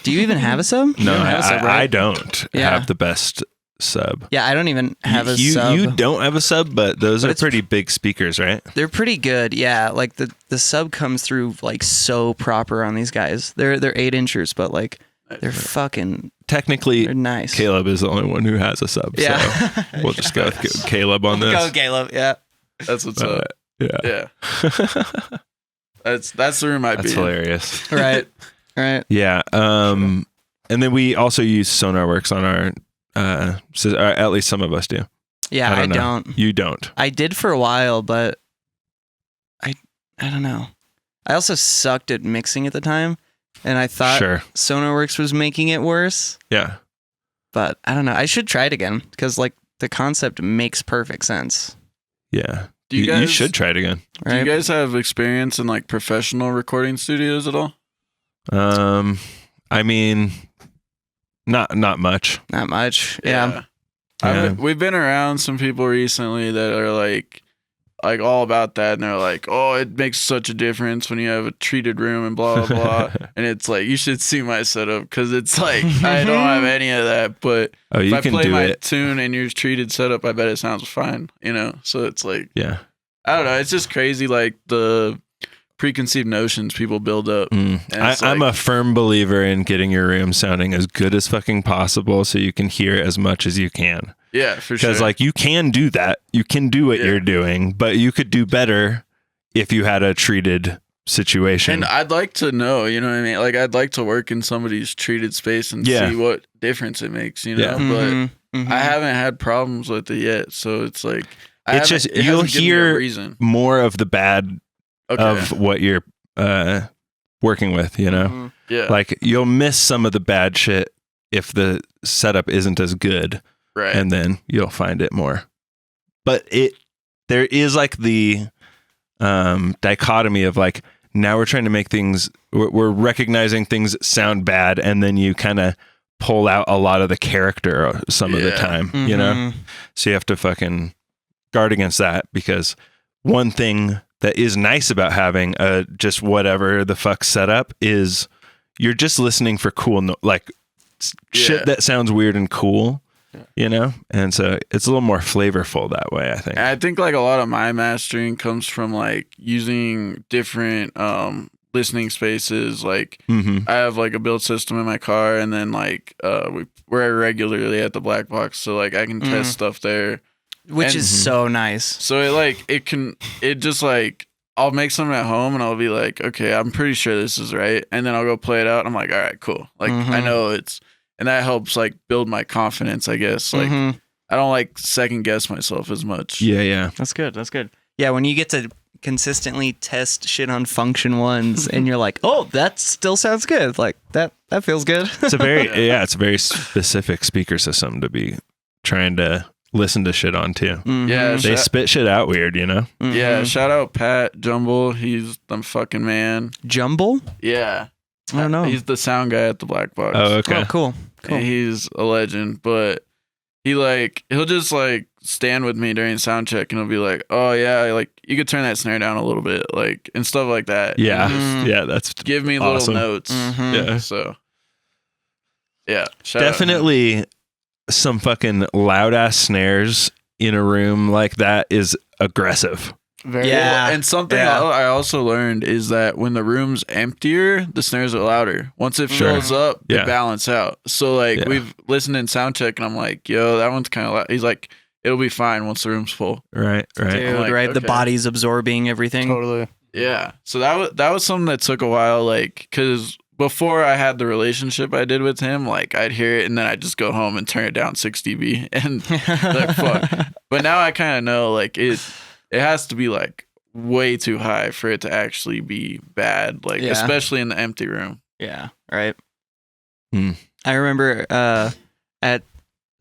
Do you even have a sub? You No, don't have a sub, I right? don't Yeah. have the best sub. Yeah, I don't even have a you, sub. You don't have a sub, but those But are it's pretty big speakers, right? They're pretty good. Yeah, like the sub comes through like so proper on these guys. They're 8-inchers, but like they're fucking Technically, they're nice. Caleb is the only one who has a sub. Yeah. So we'll just go with Caleb on this. Go Caleb. Yeah. That's what's Uh, up. yeah. Yeah. That's the room I'd be That's in. hilarious. Right. Right. Yeah. And then we also use SonarWorks on our, or at least some of us do. Yeah, I know. don't. You don't. I did for a while, but I don't know. I also sucked at mixing at the time, and I thought Sure. SonarWorks was making it worse. Yeah. But I don't know. I should try it again because like the concept makes perfect sense. Yeah. Do you You guys should try it again. Do you Right? guys have experience in like professional recording studios at all? I mean, not much. Not much. Yeah. Yeah. We've been around some people recently that are like all about that, and they're like, "Oh, it makes such a difference when you have a treated room and blah blah blah." And it's like, you should see my setup because it's like I don't have any of that, but Oh, if you I can play do my it. tune and your treated setup, I bet it sounds fine, you know. So it's like, Yeah. I don't know, it's just crazy, like the preconceived notions people build up. And it's I'm like- a firm believer in getting your room sounding as good as fucking possible so you can hear as much as you can. Yeah, for sure. Because like you can do that. You can do what Yeah. you're doing, but you could do better if you had a treated situation. And I'd like to know, you know what I mean? Like, I'd like to work in somebody's treated space and Yeah. see what difference it makes, you know? Yeah. But Mhm. I haven't had problems with it yet. So it's like, It's just- you'll hasn't given me a hear reason. More of the bad Okay. of what you're working with, you know? Mhm. yeah. Like you'll miss some of the bad shit if the setup isn't as good. right. And then you'll find it more. But there is like the dichotomy of like, now we're trying to make things, we're recognizing things sound bad, and then you kind of pull out a lot of the character some of the Yeah. time, you know? Mhm. So you have to fucking guard against that, because one thing that is nice about having a just whatever the fuck setup is you're just listening for cool, shit Yeah. that sounds weird and cool. You know, and so it's a little more flavorful that way, I think. And I think like a lot of my mastering comes from like using different listening spaces. Like Mm-hmm. I have like a build system in my car, and then like we're regularly at the black box, so like I can test stuff there. Which And- is so nice. So it just like I'll make something at home and I'll be like, okay, I'm pretty sure this is right, and then I'll go play it out and I'm like, all right, cool. Like I Mhm. know it's, and that helps like build my confidence, I guess. Like Mhm. I don't like second guess myself as much. Yeah. That's good. That's good. Yeah, when you get to consistently test shit on function ones and you're like, oh, that still sounds good. Like that feels good. It's a very it's a very specific speaker system to be trying to listen to shit on too. Mhm. Yeah, They spit shit out weird, you know? Mhm. Yeah, shout out Pat Jumble. He's the fucking man. Jumble? Yeah. I don't know. He's the sound guy at the black box. Oh, okay. Oh, cool. And he's a legend, but he'll just like stand with me during sound check and he'll be like, "Oh yeah, like you could turn that snare down a little bit," like and stuff like that. Yeah. Mhm. Yeah, that's Give me Awesome. little notes. Mhm. yeah. So yeah, shout out. Definitely some fucking loud ass snares in a room like that is aggressive. Very Yeah. Well, and something Yeah. I also learned is that when the room's emptier, the snares are louder. Once it Sure. fills up, Yeah. they balance out. So like Yeah. we've listened in sound check and I'm like, yo, that one's kind of loud. He's like, it'll be fine once the room's full. Right. Dude, like, right? The okay. body's absorbing everything. Totally. Yeah. So that was something that took a while, like, because before I had the relationship I did with him, like, I'd hear it and then I'd just go home and turn it down 6 dB and like, fuck. But now I kind of know, like, it has to be like way too high for it to actually be bad, like, Yeah. especially in the empty room. Yeah, right. Hmm. I remember at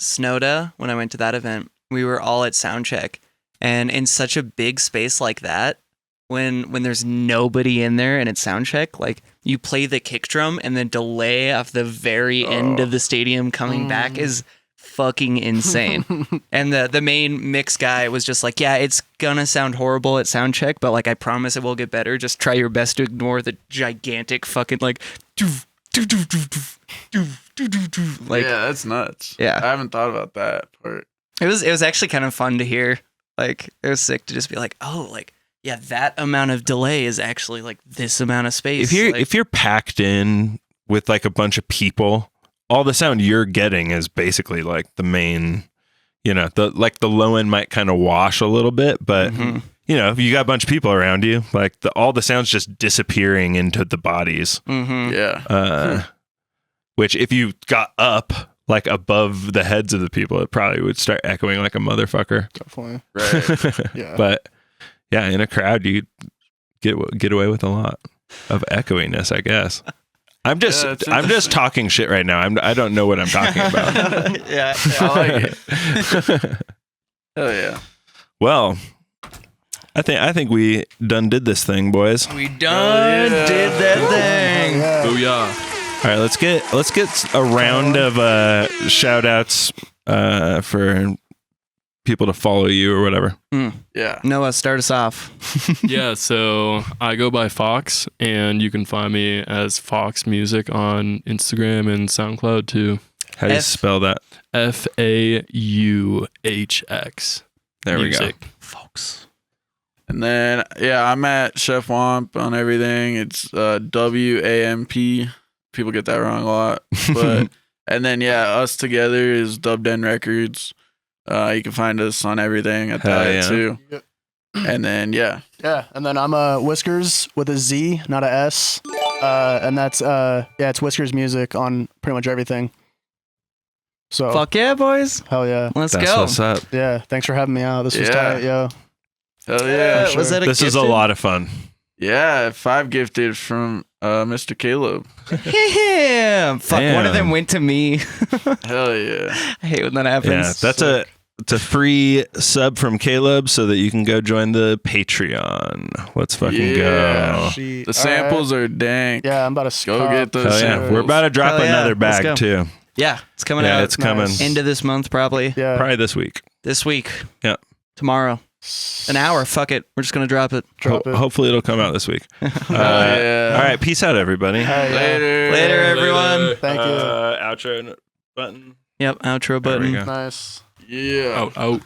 Snowda, when I went to that event, we were all at soundcheck, and in such a big space like that, when there's nobody in there and it's soundcheck, like, you play the kick drum and the delay off the very end of the stadium coming back is fucking insane. And the main mix guy was just like, yeah, it's gonna sound horrible at soundcheck, but like, I promise it will get better. Just try your best to ignore the gigantic fucking like like, yeah, that's nuts. Yeah. I haven't thought about that part. it was actually kind of fun to hear. Like, it was sick to just be like, oh, like, yeah, that amount of delay is actually like this amount of space. If you're packed in with like a bunch of people, all the sound you're getting is basically like the main, the low end might kind of wash a little bit, but if you got a bunch of people around you, like all the sound's just disappearing into the bodies. Yeah. Which if you got up like above the heads of the people, it probably would start echoing like a motherfucker. Definitely. Right. Yeah. But yeah, in a crowd, you get away with a lot of echoiness, I guess. I'm just talking shit right now. I don't know what I'm talking about. yeah. I like it. Hell yeah. Well, I think we done did this thing, boys. We done did that thing. Oh yeah. All right, let's get a round of shout outs for people to follow you or whatever. Yeah. Noah, start us off. Yeah, so I go by Fox, and you can find me as Fox Music on Instagram and SoundCloud too. How do you spell that? FAUHX. There we go. Music. Fox. And then, yeah, I'm at Chef Wamp on everything. It's WAMP. People get that wrong a lot. But and then, yeah, us together is Dub Den Records. You can find us on everything at that too. Yep. And then, yeah. Yeah, and then I'm Whiskerz with a Z, not a S. And that's it's Whiskerz Music on pretty much everything. So Fuck yeah, boys. hell yeah. Let's That's go. what's up. Yeah, thanks for having me out. This was Yeah. tight, yo. Hell yeah. sure. Was that This is a lot of fun. Yeah, 5 gifted from Mr. Caleb. Yeah. Fuck, one of them Damn. went to me. Hell yeah. I hate when that happens. Yeah, that's it's a free sub from Caleb so that you can go join the Patreon. Let's fucking Yeah. go. The samples are dank. Yeah, I'm about to Go get those Hell yeah. samples. We're about to drop Hell yeah. another Let's go. bag too. Yeah, it's coming Yeah, out it's coming. Nice. end of this month, probably. Yeah. Probably this week. This week. Yeah. Tomorrow. An hour. Fuck it. We're just going to drop it. Drop it. Hopefully it'll come out this week. yeah. All right. Peace out, everybody. Hell yeah. Later. Later, everyone. Thank you. Outro button. Yep. Outro There we button. go. Nice. Yeah. Out.